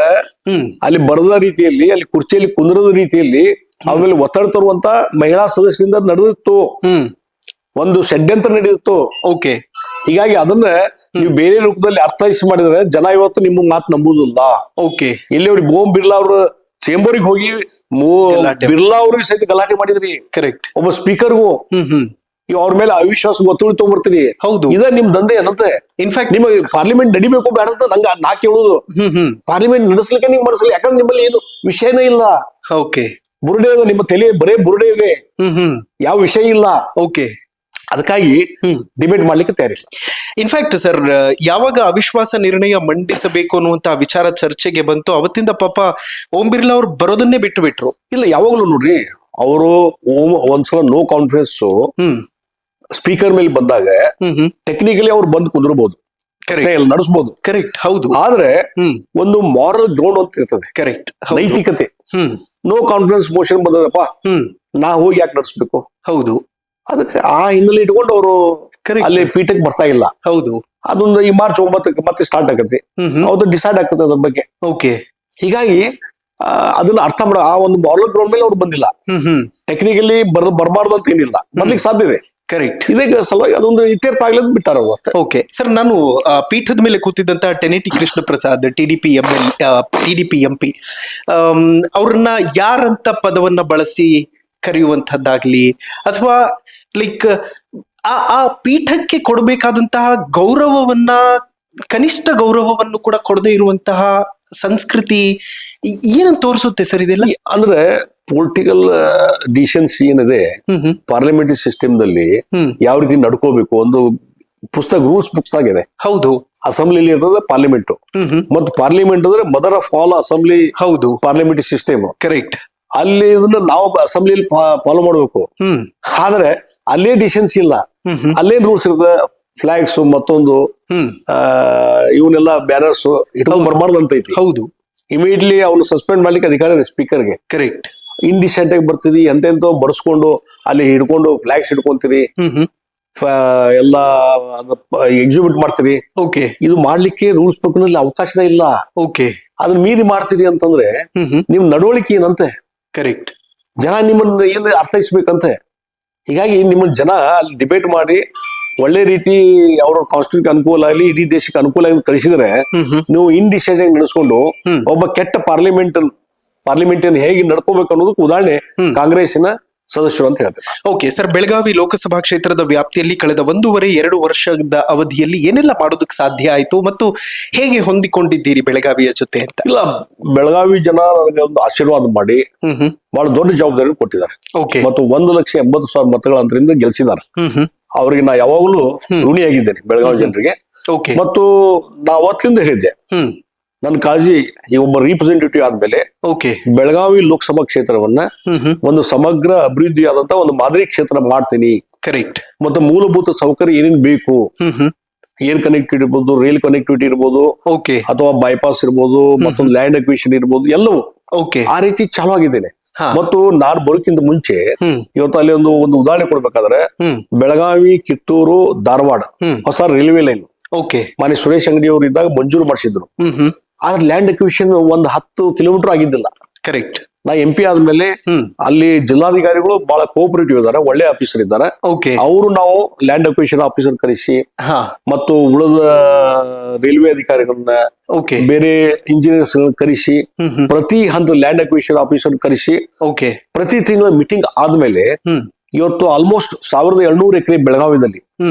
ಅಲ್ಲಿ ಬರದ ರೀತಿಯಲ್ಲಿ, ಅಲ್ಲಿ ಕುರ್ಚಿಯಲ್ಲಿ ಕುಂದ್ರದ ರೀತಿಯಲ್ಲಿ ಅವ್ರ ಮೇಲೆ ಒತ್ತಡ ತರುವಂತ ಮಹಿಳಾ ಸದಸ್ಯರಿಂದ ನಡೆದಿತ್ತು, ಒಂದು ಷಡ್ಯಂತ್ರ ನಡೆದಿತ್ತು. ಓಕೆ, ಹೀಗಾಗಿ ಅದನ್ನ ನೀವು ಬೇರೆ ರೂಪದಲ್ಲಿ ಅರ್ಥೈಸಿ ಮಾಡಿದ್ರೆ ಜನ ಇವತ್ತು ನಿಮ್ಮ ಮಾತು ನಂಬುದಿಲ್ಲ. ಓಕೆ, ಇಲ್ಲಿ ಅವ್ರಿಗೆ ಓಂ ಬಿರ್ಲಾ ಅವ್ರ ಚೇಂಬರ್ಗೆ ಹೋಗಿ ಬಿರ್ಲಾ ಅವ್ರಿಗೆ ಸಹಿತ ಗಲಾಟೆ ಮಾಡಿದ್ರಿ. ಕರೆಕ್ಟ್. ಒಬ್ಬ ಸ್ಪೀಕರ್ಗೂ ಅವ್ರ ಮೇಲೆ ಅವಿಶ್ವಾಸ ಒತ್ತುವಳಿ ತಗೊಂಡ್ಬರ್ತೀರಿ. ಹೌದು, ಇದ ನಿಮ್ ದಂಧೆ ಏನಂತೆ. ಇನ್ಫ್ಯಾಕ್ಟ್ ನಿಮಗೆ ಪಾರ್ಲಿಮೆಂಟ್ ನಡಿಬೇಕು ಬೇಡ ಅಂತ ನಾ ಕೇಳುದು. ಪಾರ್ಲಿಮೆಂಟ್ ನಡೆಸ್ಲಿಕ್ಕೆ ನಿಮ್ಗೆ ಮನಸ್ಸಲ್ಲಿ, ಯಾಕಂದ್ರೆ ನಿಮ್ಮಲ್ಲಿ ಏನು ವಿಷಯನೇ ಇಲ್ಲ. ಓಕೆ, ಬುರುಡೆ ಇದೆ ನಿಮ್ಮ ತಲೆ, ಬರೇ ಬುರುಡೆ ಇದೆ, ಯಾವ ವಿಷಯ ಇಲ್ಲ. ಓಕೆ, ಅದಕ್ಕಾಗಿ ಡಿಬೇಟ್ ಮಾಡ್ಲಿಕ್ಕೆ ತಯಾರಿಲ್ಲ. ಇನ್ಫ್ಯಾಕ್ಟ್ ಸರ್, ಯಾವಾಗ ಅವಿಶ್ವಾಸ ನಿರ್ಣಯ ಮಂಡಿಸಬೇಕು ಅನ್ನುವಂತ ವಿಚಾರ ಚರ್ಚೆಗೆ ಬಂತು, ಅವತ್ತಿಂದ ಪಾಪ ಓಂ ಬಿರ್ಲಾ ಅವ್ರು ಬರೋದನ್ನೇ ಬಿಟ್ರು. ಇಲ್ಲ, ಯಾವಾಗ್ಲೂ ನೋಡ್ರಿ, ಅವರು ಒಂದ್ಸಲ ನೋ ಕಾನ್ಫಿಡೆನ್ಸ್ ಸ್ಪೀಕರ್ ಮೇಲೆ ಬಂದಾಗ ಟೆಕ್ನಿಕಲಿ ಅವ್ರು ಬಂದು ಕುಂದಿರಬಹುದು, ನಡೆಸಬಹುದು. ಕರೆಕ್ಟ್. ಹೌದು. ಆದ್ರೆ ಒಂದು ಮಾರಲ್ ಗ್ರೌಂಡ್ ಅಂತ ಇರ್ತದೆ. ಕರೆಕ್ಟ್. ನೈತಿಕತೆ. ನೋ ಕಾನ್ಫಿಡೆನ್ಸ್ ಮೋಷನ್ ಬಂದದಪ್ಪ, ನಾ ಹೋಗಿ ಯಾಕೆ ನಡೆಸ್ಬೇಕು? ಹೌದು. ಅದಕ್ಕೆ ಆ ಹಿನ್ನೆಲೆ ಇಟ್ಕೊಂಡು ಅವರು ಅಲ್ಲಿ ಪೀಠಕ್ಕೆ ಬರ್ತಾ ಇಲ್ಲ. ಹೌದು. ಅದೊಂದು ಈ ಮಾರ್ಚ್ 9ಕ್ಕೆ ಮತ್ತೆ ಸ್ಟಾರ್ಟ್ ಆಗತ್ತೆ, ಅವ್ರು ಡಿಸೈಡ್ ಆಗತ್ತೆ ಅದ್ರ ಬಗ್ಗೆ. ಓಕೆ, ಹೀಗಾಗಿ ಅದನ್ನ ಅರ್ಥ ಮಾಡ ಆ ಒಂದು ಮಾರಲ್ ಗ್ರೌಂಡ್ ಮೇಲೆ ಅವ್ರು ಬಂದಿಲ್ಲ. ಟೆಕ್ನಿಕಲಿ ಬರಬಾರ್ದು ಅಂತ ಏನಿಲ್ಲ, ಬರ್ಲಿಕ್ಕೆ ಸಾಧ್ಯ ಇದೆ. ಕರೆಕ್ಟ್. ಇದೇ ಸಲುವಾಗಿ ಅದೊಂದು ಇತ್ಯರ್ಥ ಆಗ್ಲದ್ ಬಿಟ್ಟಾರ ಅಷ್ಟೇ. ಓಕೆ ಸರ್, ನಾನು ಪೀಠದ ಮೇಲೆ ಕೂತಿದ್ದಂತ ಟೆನೇಟಿ ಕೃಷ್ಣ ಪ್ರಸಾದ್, ಟಿಡಿಪಿ ಎಂಪಿ, ಅವ್ರನ್ನ ಯಾರಂತ ಪದವನ್ನ ಬಳಸಿ ಕರೆಯುವಂತದ್ದಾಗ್ಲಿ, ಅಥವಾ ಲೈಕ್ ಆ ಪೀಠಕ್ಕೆ ಕೊಡಬೇಕಾದಂತಹ ಗೌರವವನ್ನ, ಕನಿಷ್ಠ ಗೌರವವನ್ನು ಕೂಡ ಕೊಡದೇ ಇರುವಂತಹ ಸಂಸ್ಕೃತಿ ಏನಂತ ತೋರಿಸುತ್ತೆ ಸರ್ ಇದೆಲ್ಲ? ಅಂದ್ರೆ ಪೊಲಿಟಿಕಲ್ ಡಿಸೆನ್ಸಿ ಏನಿದೆ ಪಾರ್ಲಿಮೆಂಟರಿ ಸಿಸ್ಟಮ್ ದಲ್ಲಿ ಯಾವ ರೀತಿ ನಡ್ಕೋಬೇಕು, ಒಂದು ಪುಸ್ತಕ ರೂಲ್ಸ್ ಬುಕ್ಸ್ ಆಗಿದೆ. ಹೌದು. ಅಸೆಂಬ್ಲಿಲಿ ಇರ್ತದೆ ಪಾರ್ಲಿಮೆಂಟ್, ಮತ್ತು ಪಾರ್ಲಿಮೆಂಟ್ ಅಂದ್ರೆ ಮದರ್ ಆಫ್ ಆಲ್ ಅಸೆಂಬ್ಲಿ. ಹೌದು, ಪಾರ್ಲಿಮೆಂಟರಿ ಸಿಸ್ಟಮ್. ಕರೆಕ್ಟ್. ಅಲ್ಲಿ ಇದನ್ನ ನಾವು ಅಸೆಂಬ್ಲಿಯಲ್ಲಿ ಫಾಲೋ ಮಾಡ್ಬೇಕು. ಆದ್ರೆ ಅಲ್ಲೇ ಡಿಸೆನ್ಸಿ ಇಲ್ಲ, ಅಲ್ಲೇನ್ ರೂಲ್ಸ್ ಇರ್ತದೆ, ಫ್ಲಾಗ್ಸ್ ಮತ್ತೊಂದು ಇವನ್ನೆಲ್ಲ ಬ್ಯಾನರ್ಸ್ ಇಟ್ಕೊಂಡ್ ಬರ್ಬಾರ್ದು ಅಂತ ಐತಿ. ಹೌದು, ಇಮಿಡಿಯೇಟ್ಲಿ ಅವ್ನು ಸಸ್ಪೆಂಡ್ ಮಾಡ್ಲಿಕ್ಕೆ ಅಧಿಕಾರ ಇದೆ ಸ್ಪೀಕರ್ಗೆ. ಕರೆಕ್ಟ್. ಇಂಡಿಸೆಂಟ್ ಆಗಿ ಬರ್ತೀರಿ, ಎಂತೆಂತೋ ಬಡಿಸ್ಕೊಂಡು ಅಲ್ಲಿ ಹಿಡ್ಕೊಂಡು ಫ್ಲಾಗ್ಸ್ ಹಿಡ್ಕೊಂತೀರಿ, ಎಲ್ಲ ಎಕ್ಸಿಬಿಟ್ ಮಾಡ್ತೀರಿ. ಓಕೆ, ಇದು ಮಾಡ್ಲಿಕ್ಕೆ ರೂಲ್ಸ್ ಪ್ರಕಾರ ಅವಕಾಶನೇ ಇಲ್ಲ. ಓಕೆ, ಅದನ್ನ ಮೀರಿ ಮಾಡ್ತೀರಿ ಅಂತಂದ್ರೆ ನಿಮ್ ನಡವಳಿಕೆ ಏನಂತೆ, ಕರೆಕ್ಟ್. ಜನ ನಿಮ್ಮನ್ನ ಏನ್ ಅರ್ಥೈಸ್ಬೇಕಂತೆ. ಹೀಗಾಗಿ ನಿಮ್ಮನ್ನ ಜನ ಅಲ್ಲಿ ಡಿಬೇಟ್ ಮಾಡಿ ಒಳ್ಳೆ ರೀತಿ ಅವ್ರ ಕಾನ್ಸ್ಟಿಟ್ಯೂಷನ್ ಅನುಕೂಲ ಆಗಲಿ, ಇಡೀ ದೇಶಕ್ಕೆ ಅನುಕೂಲ ಆಗಿ ಕಳಿಸಿದ್ರೆ, ನೀವು ಇಂಡಿಸೆಂಟ್ ಆಗಿ ನಡೆಸ್ಕೊಂಡು ಒಬ್ಬ ಕೆಟ್ಟ ಪಾರ್ಲಿಮೆಂಟ್ ಹೇಗೆ ನಡ್ಕೋಬೇಕು ಅನ್ನೋದಕ್ಕೆ ಉದಾಹರಣೆ ಕಾಂಗ್ರೆಸ್ಸಿನ ಸದಸ್ಯರು ಅಂತ ಹೇಳ್ತಾರೆ. ಓಕೆ ಸರ್, ಬೆಳಗಾವಿ ಲೋಕಸಭಾ ಕ್ಷೇತ್ರದ ವ್ಯಾಪ್ತಿಯಲ್ಲಿ ಕಳೆದ 1.5-2 ವರ್ಷದ ಅವಧಿಯಲ್ಲಿ ಏನೆಲ್ಲ ಮಾಡೋದಕ್ಕೆ ಸಾಧ್ಯ ಆಯ್ತು ಮತ್ತು ಹೇಗೆ ಹೊಂದಿಕೊಂಡಿದ್ದೀರಿ ಬೆಳಗಾವಿಯ ಜೊತೆ ಅಂತ? ಇಲ್ಲ, ಬೆಳಗಾವಿ ಜನ ನನಗೆ ಒಂದು ಆಶೀರ್ವಾದ ಮಾಡಿ ಬಹಳ ದೊಡ್ಡ ಜವಾಬ್ದಾರಿ ಕೊಟ್ಟಿದ್ದಾರೆ. ಓಕೆ, ಮತ್ತು 1,80,000 ಮತಗಳ ಅಂತರಿಂದ ಗೆಲ್ಸಿದ್ದಾರೆ. ಅವ್ರಿಗೆ ನಾ ಯಾವಾಗಲೂ ಋಣಿಯಾಗಿದ್ದೇನೆ ಬೆಳಗಾವಿ ಜನರಿಗೆ. ಓಕೆ, ಮತ್ತು ನಾ ಅವತ್ತಿಂದ ಹೇಳಿದ್ದೆ, ನನ್ನ ಕಾಳಜಿ ಈ ಒಬ್ಬ ರಿಪ್ರೆಸೆಂಟೇಟಿವ್ ಆದ್ಮೇಲೆ ಓಕೆ, ಬೆಳಗಾವಿ ಲೋಕಸಭಾ ಕ್ಷೇತ್ರವನ್ನ ಒಂದು ಸಮಗ್ರ ಅಭಿವೃದ್ಧಿ ಆದಂತ ಒಂದು ಮಾದರಿ ಕ್ಷೇತ್ರ ಮಾಡ್ತೀನಿ. ಕರೆಕ್ಟ್. ಮತ್ತು ಮೂಲಭೂತ ಸೌಕರ್ಯ ಏನೇನ್ ಬೇಕು, ಏರ್ ಕನೆಕ್ಟಿವಿಟಿ ಇರ್ಬೋದು, ರೈಲ್ ಕನೆಕ್ಟಿವಿಟಿ ಇರ್ಬೋದು, ಓಕೆ, ಅಥವಾ ಬೈಪಾಸ್ ಇರ್ಬೋದು, ಮತ್ತೊಂದು ಲ್ಯಾಂಡ್ ಅಕ್ವಿಷನ್ ಇರ್ಬೋದು, ಎಲ್ಲವೂ ಓಕೆ, ಆ ರೀತಿ ಚಾಲು ಆಗಿದ್ದೇನೆ. ಮತ್ತು ನಾನು ಬರೋಕ್ಕಿಂತ ಮುಂಚೆ ಇವತ್ತು ಅಲ್ಲಿ ಒಂದು ಉದಾಹರಣೆ ಕೊಡ್ಬೇಕಾದ್ರೆ, ಬೆಳಗಾವಿ, ಕಿತ್ತೂರು, ಧಾರವಾಡ ಹೊಸ ರೈಲ್ವೆ ಲೈನ್ ಓಕೆ, ಮಾನ್ಯ ಸುರೇಶ್ ಅಂಗಡಿ ಅವರು ಇದ್ದಾಗ ಮಂಜೂರು ಮಾಡಿಸಿದ್ರು. ಆದ್ರೆ ಲ್ಯಾಂಡ್ ಅಕ್ವಿಷನ್ 10 ಕಿಲೋಮೀಟರ್ ಆಗಿದ್ದಿಲ್ಲ. ಕರೆಕ್ಟ್. ನಾ MP ಆದ್ಮೇಲೆ ಅಲ್ಲಿ ಜಿಲ್ಲಾಧಿಕಾರಿಗಳು ಬಹಳ ಕೋಆಪರೇಟಿವ್ ಇದ್ದಾರೆ, ಒಳ್ಳೆ ಆಫೀಸರ್ ಇದ್ದಾರೆ. ಓಕೆ, ಅವರು ನಾವು ಲ್ಯಾಂಡ್ ಅಕ್ವಿಷನ್ ಆಫೀಸರ್ ಕರೆಸಿ, ಮತ್ತು ಉಳಿದ ರೈಲ್ವೆ ಅಧಿಕಾರಿಗಳನ್ನ, ಓಕೆ, ಬೇರೆ ಇಂಜಿನಿಯರ್ಸ್ ಕರೆಸಿ, ಪ್ರತಿ ಹಂತ ಲ್ಯಾಂಡ್ ಅಕ್ವಿಷನ್ ಆಫೀಸರ್ ಕರೆಸಿ, ಓಕೆ, ಪ್ರತಿ ತಿಂಗಳ ಮೀಟಿಂಗ್ ಆದ್ಮೇಲೆ ಇವತ್ತು ಆಲ್ಮೋಸ್ಟ್ 1,700 ಎಕರೆ ಬೆಳಗಾವಿದಲ್ಲಿ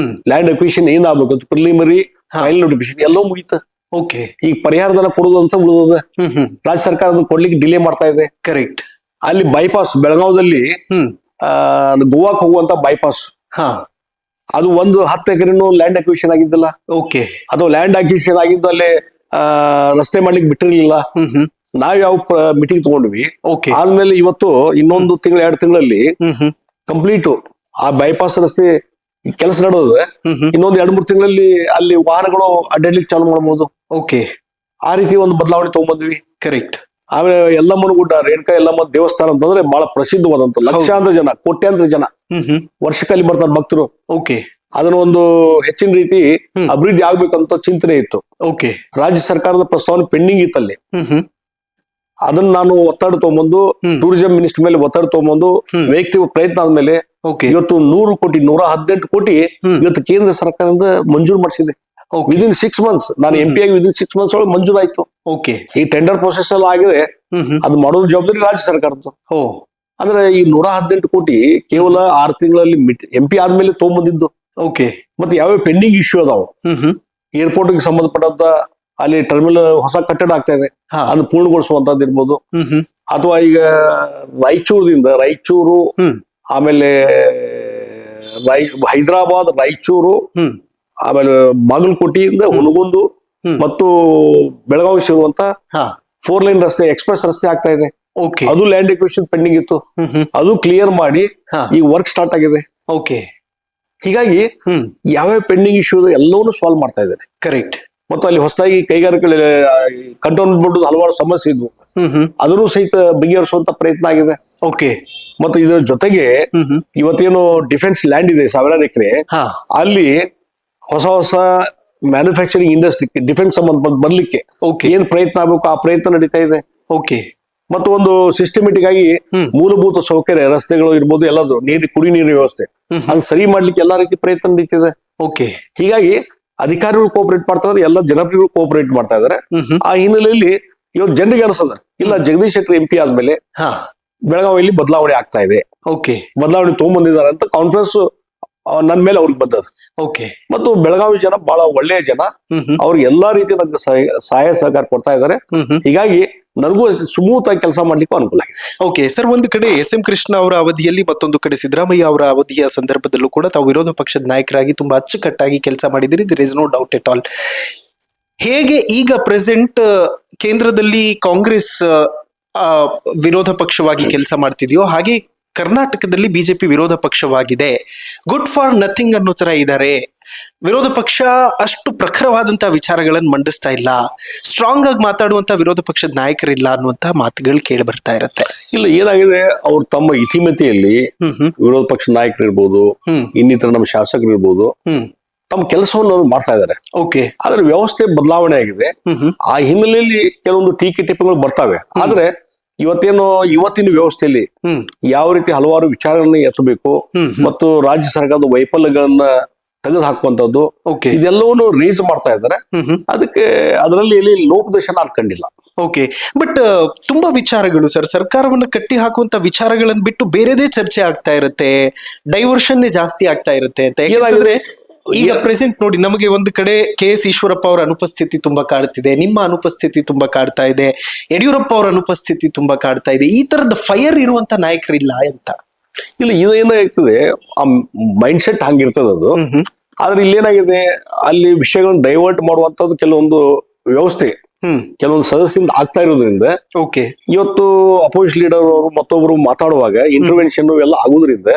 ಲ್ಯಾಂಡ್ ಅಕ್ವಿಷನ್ ಏನಾಗಬೇಕು, ಪ್ರಿಲಿಮಿನರಿ, ಫೈನಲ್ ನೋಟಿಫಿಕೇಶನ್ ಎಲ್ಲವೂ ಮುಗಿತ. ಓಕೆ, ಈಗ ಪರಿಹಾರಧನ ಕೊಡೋದು ಅಂತ ಉಳಿದ ರಾಜ್ಯ ಸರ್ಕಾರ ಅದನ್ನ ಕೊಡ್ಲಿಕ್ಕೆ ಡಿಲೇ ಮಾಡ್ತಾ ಇದೆ. ಕರೆಕ್ಟ್. ಅಲ್ಲಿ ಬೈಪಾಸ್ ಬೆಳಗಾವದಲ್ಲಿ ಗೋವಾಕ್ ಹೋಗುವಂತ ಬೈಪಾಸ್, ಅದು 10 ಎಕರೆನೂ ಲ್ಯಾಂಡ್ ಅಕ್ವಿಷನ್ ಆಗಿದ್ದಲ್ಲ. ಓಕೆ, ಅದು ಲ್ಯಾಂಡ್ ಅಕ್ವಿಷನ್ ಆಗಿದ್ದು ಅಲ್ಲೇ ರಸ್ತೆ ಮಾಡ್ಲಿಕ್ಕೆ ಬಿಟ್ಟಿರ್ಲಿಲ್ಲ. ನಾವ್ ಯಾವ ಮೀಟಿಂಗ್ ತಗೊಂಡ್ವಿ. ಓಕೆ, ಆದ್ಮೇಲೆ ಇವತ್ತು ಇನ್ನೊಂದು 2 ತಿಂಗಳಲ್ಲಿ ಕಂಪ್ಲೀಟ್ ಆ ಬೈಪಾಸ್ ರಸ್ತೆ ಕೆಲಸ ನಡೆದ. ಇನ್ನೊಂದು 2-3 ತಿಂಗಳಲ್ಲಿ ಅಲ್ಲಿ ವಾಹನಗಳು ಅಡ್ಡಾಡ್ಲಿಕ್ಕೆ ಚಾಲು ಮಾಡಬಹುದು. ಓಕೆ, ಆ ರೀತಿ ಒಂದು ಬದಲಾವಣೆ ತಗೊಂಡ್ಬಂದ್ವಿ. ಕರೆಕ್ಟ್. ಆಮೇಲೆ ಯಲ್ಲಮ್ಮನ ಗುಡ್ಡ, ರೇಣುಕಾ ಯಲ್ಲಮ್ಮ ದೇವಸ್ಥಾನ ಅಂತಂದ್ರೆ ಬಹಳ ಪ್ರಸಿದ್ಧವಾದಂತ, ಲಕ್ಷಾಂತರ ಜನ, ಕೋಟ್ಯಾಂತರ ಜನ ವರ್ಷಕ್ಕೆ ಅಲ್ಲಿ ಬರ್ತಾರೆ ಭಕ್ತರು. ಓಕೆ, ಅದನ್ನ ಒಂದು ಹೆಚ್ಚಿನ ರೀತಿ ಅಭಿವೃದ್ಧಿ ಆಗ್ಬೇಕಂತ ಚಿಂತನೆ ಇತ್ತು. ಓಕೆ, ರಾಜ್ಯ ಸರ್ಕಾರದ ಪ್ರಸ್ತಾವನೆ ಪೆಂಡಿಂಗ್ ಇತ್ತಲ್ಲಿ. ಅದನ್ನ ನಾನು ಒತ್ತಡ ತಗೊಂಬಂದು, ಟೂರಿಸಂ ಮಿನಿಸ್ಟರ್ ಮೇಲೆ ಒತ್ತಡ ತಗೊಂಬಂದು, ವೈಯಕ್ತಿಕ ಪ್ರಯತ್ನ ಆದ್ಮೇಲೆ ಇವತ್ತು 100 ಕೋಟಿ 118 ಕೋಟಿ ಇವತ್ತು ಕೇಂದ್ರ ಸರ್ಕಾರದಿಂದ ಮಂಜೂರು ಮಾಡಿಸಿದೆ. ವಿದಿನ್ 6 ಮಂತ್ಸ್, ನಾನು MP ಆಗಿ ವಿದಿನ್ 6 ಮಂತ್ಸ್ ಒಳಗೆ ಮಂಜೂರಾಯ್ತು. ಓಕೆ, ಈ ಟೆಂಡರ್ ಪ್ರೊಸೆಸ್ ಎಲ್ಲ ಆಗಿದೆ. ಅದು ಮಾಡೋದು ಜವಾಬ್ದಾರಿ ರಾಜ್ಯ ಸರ್ಕಾರದ್ದು. ಅಂದ್ರೆ ಈ 118 ಕೋಟಿ ಕೇವಲ 6 ತಿಂಗಳಲ್ಲಿ MP ಆದ್ಮೇಲೆ ತಗೊಂಬಂದಿದ್ದು. ಓಕೆ, ಮತ್ತೆ ಯಾವ್ಯಾವ ಪೆಂಡಿಂಗ್ ಇಶ್ಯೂ ಅದಾವ, ಏರ್ಪೋರ್ಟ್ ಗೆ ಸಂಬಂಧಪಟ್ಟಂತ ಅಲ್ಲಿ ಟರ್ಮಿನಲ್ ಹೊಸ ಕಟ್ಟಡ ಆಗ್ತಾ ಇದೆ, ಅದನ್ನ ಪೂರ್ಣಗೊಳಿಸುವಂತದ್ದು ಇರ್ಬೋದು. ಅಥವಾ ಈಗ ರಾಯಚೂರು, ಆಮೇಲೆ ಹೈದರಾಬಾದ್, ರಾಯಚೂರು, ಆಮೇಲೆ ಬಾಗಲಕೋಟೆಯಿಂದ ಹುನಗುಂದು ಮತ್ತು ಬೆಳಗಾವಿ ಸಿಗುವಂತ 4 ಲೈನ್ ರಸ್ತೆ, ಎಕ್ಸ್ಪ್ರೆಸ್ ರಸ್ತೆ ಆಗ್ತಾ ಇದೆ. ಅದು ಲ್ಯಾಂಡ್ ಎಕ್ವಿಷನ್ ಪೆಂಡಿಂಗ್ ಇತ್ತು, ಅದು ಕ್ಲಿಯರ್ ಮಾಡಿ ಈಗ ವರ್ಕ್ ಸ್ಟಾರ್ಟ್ ಆಗಿದೆ. ಓಕೆ, ಹೀಗಾಗಿ ಯಾವ್ಯಾವ ಪೆಂಡಿಂಗ್ ಇಶ್ಯೂ ಎಲ್ಲವನ್ನೂ ಸಾಲ್ವ್ ಮಾಡ್ತಾ ಇದ್ದಾರೆ. ಕರೆಕ್ಟ್. ಮತ್ತು ಅಲ್ಲಿ ಹೊಸದಾಗಿ ಕೈಗಾರಿಕೆ ಕಂಟೋನ್ಮೆಂಟ್ ಹಲವಾರು ಸಮಸ್ಯೆ ಇದ್ವು, ಅದನ್ನು ಸಹಿತ ಬಗೆಹರಿಸುವಂತ ಪ್ರಯತ್ನ ಆಗಿದೆ. ಓಕೆ, ಮತ್ತು ಇದರ ಜೊತೆಗೆ ಇವತ್ತೇನು ಡಿಫೆನ್ಸ್ ಲ್ಯಾಂಡ್ ಇದೆ 1000 ಎಕರೆ, ಅಲ್ಲಿ ಹೊಸ ಮ್ಯಾನುಫ್ಯಾಕ್ಚರಿಂಗ್ ಇಂಡಸ್ಟ್ರಿ, ಡಿಫೆನ್ಸ್ ಸಂಬಂಧ ಬರ್ಲಿಕ್ಕೆ ಏನ್ ಪ್ರಯತ್ನ ಆಗ್ಬೇಕು ಆ ಪ್ರಯತ್ನ ನಡೀತಾ ಇದೆ. ಓಕೆ, ಮತ್ತು ಒಂದು ಸಿಸ್ಟಮೆಟಿಕ್ ಆಗಿ ಮೂಲಭೂತ ಸೌಕರ್ಯ, ರಸ್ತೆಗಳು ಇರ್ಬೋದು, ಎಲ್ಲದು ಕುಡಿ ನೀರಿನ ವ್ಯವಸ್ಥೆ ಅದನ್ನ ಸರಿ ಮಾಡ್ಲಿಕ್ಕೆ ಎಲ್ಲಾ ರೀತಿ ಪ್ರಯತ್ನ ನಡೀತಿದೆ. ಓಕೆ, ಹೀಗಾಗಿ ಅಧಿಕಾರಿಗಳು ಕೋಆಪರೇಟ್ ಮಾಡ್ತಾ ಇದಾರೆ, ಎಲ್ಲ ಜನಪ್ರಿಯಗಳು ಕೋಆಪರೇಟ್ ಮಾಡ್ತಾ ಇದಾರೆ. ಆ ಹಿನ್ನೆಲೆಯಲ್ಲಿ ಇವತ್ತು ಜನರಿಗೆ ಅನಿಸದ, ಇಲ್ಲ ಜಗದೀಶ್ ಶೆಟ್ಟರ್ MP ಆದ್ಮೇಲೆ ಬೆಳಗಾವಿಯಲ್ಲಿ ಬದಲಾವಣೆ ಆಗ್ತಾ ಇದೆ, ಓಕೆ, ಬದಲಾವಣೆ ತಗೊಂಡ್ಬಂದಿದ್ದಾರೆ ಅಂತ ಕಾನ್ಫಿಡೆನ್ಸ್ ನನ್ ಮೇಲೆ ಅವ್ರಿಗೆ ಬಂದದ. ಓಕೆ, ಮತ್ತು ಬೆಳಗಾವಿ ಜನ ಬಹಳ ಒಳ್ಳೆಯ ಜನ, ಅವ್ರಿಗೆ ಎಲ್ಲಾ ರೀತಿ ನನಗೆ ಸಹಾಯ ಸಹಕಾರ ಕೊಡ್ತಾ ಇದ್ದಾರೆ. ಹೀಗಾಗಿ ನನಗೂ ಸ್ಮೂತ್ ಆಗಿ ಕೆಲಸ ಮಾಡ್ಲಿಕ್ಕೂ ಅನುಕೂಲ ಆಗಿದೆ. ಓಕೆ ಸರ್, ಒಂದು ಕಡೆ SM ಕೃಷ್ಣ ಅವರ ಅವಧಿಯಲ್ಲಿ, ಮತ್ತೊಂದು ಕಡೆ ಸಿದ್ದರಾಮಯ್ಯ ಅವರ ಅವಧಿಯ ಸಂದರ್ಭದಲ್ಲೂ ಕೂಡ ತಾವು ವಿರೋಧ ಪಕ್ಷದ ನಾಯಕರಾಗಿ ತುಂಬಾ ಅಚ್ಚುಕಟ್ಟಾಗಿ ಕೆಲಸ ಮಾಡಿದಿರಿ. There is no doubt at all. ಹೇಗೆ ಈಗ ಪ್ರೆಸೆಂಟ್ ಕೇಂದ್ರದಲ್ಲಿ ಕಾಂಗ್ರೆಸ್ ಆ, ವಿರೋಧ ಪಕ್ಷವಾಗಿ ಕೆಲಸ ಮಾಡ್ತಿದೆಯೋ ಹಾಗೆ ಕರ್ನಾಟಕದಲ್ಲಿ ಬಿಜೆಪಿ ವಿರೋಧ ಪಕ್ಷವಾಗಿದೆ. ಗುಡ್ ಫಾರ್ ನಥಿಂಗ್ ಅನ್ನೋ ತರ ಇದ್ದಾರೆ. ವಿರೋಧ ಪಕ್ಷ ಅಷ್ಟು ಪ್ರಖರವಾದಂತಹ ವಿಚಾರಗಳನ್ನು ಮಂಡಿಸ್ತಾ ಇಲ್ಲ, ಸ್ಟ್ರಾಂಗ್ ಆಗಿ ಮಾತಾಡುವಂತ ವಿರೋಧ ಪಕ್ಷದ ನಾಯಕರಿಲ್ಲ ಅನ್ನುವಂತ ಮಾತುಗಳು ಕೇಳಿ ಬರ್ತಾ ಇರತ್ತೆ. ಇಲ್ಲ, ಏನಾಗಿದೆ, ಅವ್ರು ತಮ್ಮ ಇತಿಮಿತಿಯಲ್ಲಿ ವಿರೋಧ ಪಕ್ಷ ನಾಯಕರು ಇರ್ಬೋದು, ಇನ್ನಿತರ ನಮ್ಮ ಶಾಸಕರು ಇರ್ಬೋದು, ತಮ್ಮ ಕೆಲಸವನ್ನು ಅವ್ರು ಮಾಡ್ತಾ ಇದ್ದಾರೆ. ಓಕೆ. ಆದ್ರೆ ವ್ಯವಸ್ಥೆ ಬದಲಾವಣೆ ಆಗಿದೆ. ಆ ಹಿನ್ನೆಲೆಯಲ್ಲಿ ಕೆಲವೊಂದು ಟೀಕೆ ಟಿಪ್ಪಣಿಗಳು ಬರ್ತವೆ. ಆದ್ರೆ ಇವತ್ತಿನ ವ್ಯವಸ್ಥೆಯಲ್ಲಿ ಯಾವ ರೀತಿ ಹಲವಾರು ವಿಚಾರಗಳನ್ನ ಎತ್ತಬೇಕು ಮತ್ತು ರಾಜ್ಯ ಸರ್ಕಾರದ ವೈಫಲ್ಯಗಳನ್ನ ತೆಗೆದು ಹಾಕುವಂತದ್ದು, ಇದೆಲ್ಲವನ್ನು ರೇಸ್ ಮಾಡ್ತಾ ಇದ್ದಾರೆ. ಅದಕ್ಕೆ ಅದರಲ್ಲಿ ಲೋಪದೋಷ ನಾನು ಕಂಡಿಲ್ಲ. ಓಕೆ. ಬಟ್ ತುಂಬಾ ವಿಚಾರಗಳು ಸರ್, ಸರ್ಕಾರವನ್ನ ಕಟ್ಟಿ ಹಾಕುವಂತ ವಿಚಾರಗಳನ್ನ ಬಿಟ್ಟು ಬೇರೆದೇ ಚರ್ಚೆ ಆಗ್ತಾ ಇರುತ್ತೆ, ಡೈವರ್ಷನ್ ಜಾಸ್ತಿ ಆಗ್ತಾ ಇರುತ್ತೆ ಅಂತ. ಏನಾದ್ರೆ ಈಗ ಪ್ರೆಸೆಂಟ್ ನೋಡಿ, ನಮಗೆ ಒಂದು ಕಡೆ KS ಈಶ್ವರಪ್ಪ ಅವರ ಅನುಪಸ್ಥಿತಿ ತುಂಬಾ ಕಾಡ್ತಿದೆ, ನಿಮ್ಮ ಅನುಪಸ್ಥಿತಿ ತುಂಬಾ ಕಾಡ್ತಾ ಇದೆ, ಯಡಿಯೂರಪ್ಪ ಅವರ ಅನುಪಸ್ಥಿತಿ ತುಂಬಾ ಕಾಡ್ತಾ ಇದೆ. ಈ ತರದ ಫೈರ್ ಇರುವಂತ ನಾಯಕರಿಲ್ಲ ಅಂತ. ಇಲ್ಲ, ಇದೇನಾಗ್ತದೆ, ಆ ಮೈಂಡ್ ಸೆಟ್ ಹಂಗಿರ್ತದೆ ಅದು. ಆದ್ರೆ ಇಲ್ಲೇನಾಗಿದೆ, ಅಲ್ಲಿ ವಿಷಯಗಳನ್ನ ಡೈವರ್ಟ್ ಮಾಡುವಂತದ್ದು ಕೆಲವೊಂದು ವ್ಯವಸ್ಥೆ ಕೆಲವೊಂದು ಸದಸ್ಯರಿಂದ ಆಗ್ತಾ ಇರೋದ್ರಿಂದ ಓಕೆ, ಇವತ್ತು ಅಪೋಸಿಟ್ ಲೀಡರ್ ಅವರು ಮತ್ತೊಬ್ರು ಮಾತಾಡುವಾಗ ಇಂಟರ್ವೆನ್ಷನ್ ಎಲ್ಲ ಆಗುದ್ರಿಂದ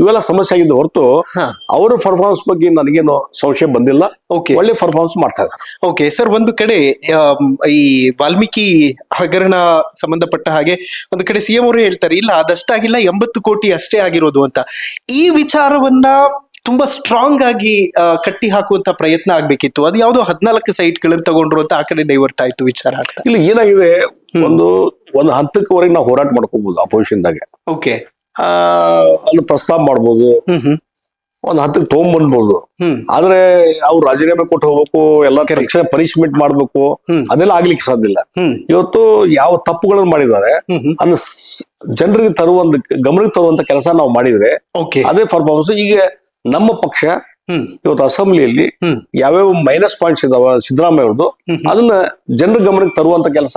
ಇವೆಲ್ಲ ಸಮಸ್ಯೆ ಆಗಿದ್ದು ಹೊರತು ಅವರ ಪರ್ಫಾರ್ಮೆನ್ಸ್ ಬಗ್ಗೆ ನನಗೇನು ಸಂಶಯ ಬಂದಿಲ್ಲ. ಒಳ್ಳೆ ಪರ್ಫಾರ್ಮೆನ್ಸ್ ಮಾಡ್ತಾ ಇದ್ದಾರೆ. ಓಕೆ ಸರ್, ಒಂದು ಕಡೆ ಈ ವಾಲ್ಮೀಕಿ ಹಗರಣ ಸಂಬಂಧಪಟ್ಟ ಹಾಗೆ ಒಂದು ಕಡೆ CM ಅವರು ಹೇಳ್ತಾರೆ, ಇಲ್ಲ ಅದಷ್ಟಾಗಿಲ್ಲ, 80 ಕೋಟಿ ಅಷ್ಟೇ ಆಗಿರೋದು ಅಂತ. ಈ ವಿಚಾರವನ್ನ ತುಂಬಾ ಸ್ಟ್ರಾಂಗ್ ಆಗಿ ಕಟ್ಟಿ ಹಾಕುವಂತ ಪ್ರಯತ್ನ ಆಗ್ಬೇಕಿತ್ತು. ಅದು ಯಾವ್ದೋ 14 ಸೈಟ್ಗಳನ್ನ ತಗೊಂಡ್ರು ಅಂತ ಆ ಕಡೆ ಡೈವರ್ಟ್ ಆಯ್ತು ವಿಚಾರ ಆಗ್ತಾ. ಇಲ್ಲಿ ಏನಾಗಿದೆ, ಒಂದು ಹಂತಕ್ಕವರೆಗೆ ನಾವು ಹೋರಾಟ ಮಾಡ್ಕೋಬಹುದು ಅಪೋಸಿಷನ್ದಾಗೆ. ಓಕೆ, ಅಲ್ಲಿ ಪ್ರಸ್ತಾವ ಮಾಡ್ಬೋದು, ಒಂದ್ ಹಂತಕ್ಕೆ ತಗೊಂಡ್ಬಂದ್ಬೋದು. ಆದ್ರೆ ಅವ್ರು ರಾಜೀನಾಮೆ ಕೊಟ್ಟು ಹೋಗ್ಬೇಕು, ಎಲ್ಲ ತಕ್ಷಣ ಪನಿಷ್ಮೆಂಟ್ ಮಾಡ್ಬೇಕು, ಅದೆಲ್ಲ ಆಗ್ಲಿಕ್ಕೆ ಸಾಧ್ಯ ಇಲ್ಲ. ಇವತ್ತು ಯಾವ ತಪ್ಪುಗಳನ್ನು ಮಾಡಿದ್ದಾರೆ ಅನ್ನ ಜನರಿಗೆ ಗಮನಕ್ಕೆ ತರುವಂತ ಕೆಲಸ ನಾವು ಮಾಡಿದ್ರೆ ಅದೇ ಪರ್ಫಾರ್ಮೆನ್ಸ್. ಈಗ ನಮ್ಮ ಪಕ್ಷ ಇವತ್ತು ಅಸೆಂಬ್ಲಿಯಲ್ಲಿ ಯಾವ್ಯಾವ ಮೈನಸ್ ಪಾಯಿಂಟ್ಸ್ ಇದಾವ ಸಿದ್ದರಾಮಯ್ಯ ಅವ್ರದ್ದು, ಅದನ್ನ ಜನರ ಗಮನಕ್ಕೆ ತರುವಂತ ಕೆಲಸ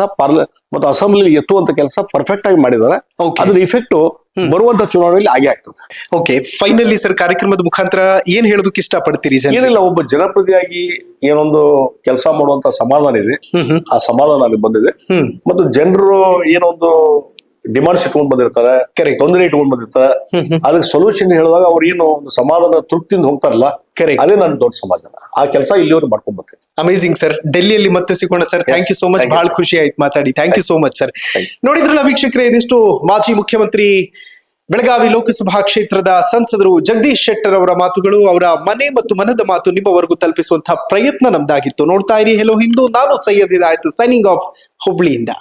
ಮತ್ತು ಅಸೆಂಬ್ಲಿ ಎತ್ತುವಂತ ಕೆಲಸ ಪರ್ಫೆಕ್ಟ್ ಆಗಿ ಮಾಡಿದ್ದಾರೆ. ಅದ್ರ ಇಫೆಕ್ಟ್ ಬರುವಂತ ಚುನಾವಣೆಯಲ್ಲಿ ಆಗೇ ಆಗ್ತದೆ. ಓಕೆ, ಫೈನಲಿ ಸರ್, ಕಾರ್ಯಕ್ರಮದ ಮುಖಾಂತರ ಏನ್ ಹೇಳೋದಕ್ಕೆ ಇಷ್ಟಪಡ್ತೀರಿ? ಏನಿಲ್ಲ, ಒಬ್ಬ ಜನಪ್ರತಿಯಾಗಿ ಏನೊಂದು ಕೆಲಸ ಮಾಡುವಂತ ಸಮಾಧಾನ ಇದೆ, ಆ ಸಮಾಧಾನ ಅಲ್ಲಿ ಬಂದಿದೆ. ಮತ್ತು ಜನರು ಏನೊಂದು ಡಿಮಾಂಡ್ಸ್ ಇಟ್ಕೊಂಡ್ ಬಂದಿರ್ತಾರೆ, ತೊಂದರೆ ಇಟ್ಕೊಂಡ್ ಬಂದಿರ್ತಾರೆ, ಅದಕ್ಕೆ ಸೊಲ್ಯೂಷನ್ ಹೇಳಿದಾಗ ಅವ್ರು ಏನು ಒಂದು ಸಮಾಧಾನ ತೃಪ್ತಿಯಿಂದ ಹೋಗ್ತಾರಲ್ಲ, ಅದೇ ನನ್ನ ದೊಡ್ಡ ಸಮಾಧಾನ. ಆ ಕೆಲಸ ಇಲ್ಲಿವರೆಗೆ ಮಾಡ್ಕೊಂಡ್ ಬರ್ತೀನಿ. ಅಮೇಸಿಂಗ್ ಸರ್, ಡೆಲ್ಲಿಯಲ್ಲಿ ಮತ್ತೆ ಸಿಗೋಣ sir. Thank you so much, ಬಹಳ ಖುಷಿ ಆಯ್ತು ಮಾತಾಡಿ. Thank you so much sir. ನೋಡಿದ್ರಲ್ಲ ವೀಕ್ಷಕರೇ, ಇದಿಷ್ಟು ಮಾಜಿ ಮುಖ್ಯಮಂತ್ರಿ ಬೆಳಗಾವಿ ಲೋಕಸಭಾ ಕ್ಷೇತ್ರದ ಸಂಸದರು ಜಗದೀಶ್ ಶೆಟ್ಟರ್ ಅವರ ಮಾತುಗಳು. ಅವರ ಮನೆ ಮತ್ತು ಮನದ ಮಾತು ನಿಮ್ಮವರೆಗೂ ತಲುಪಿಸುವಂತಹ ಪ್ರಯತ್ನ ನಮ್ದಾಗಿತ್ತು. ನೋಡ್ತಾ ಇರಿ ಹೆಲೋ ಹಿಂದೂ. ನಾನು ಸೈಯದ್ ಹಿದಾಯತ್, ಸೈನಿಂಗ್ ಆಫ್ ಹುಬ್ಳಿಯಿಂದ.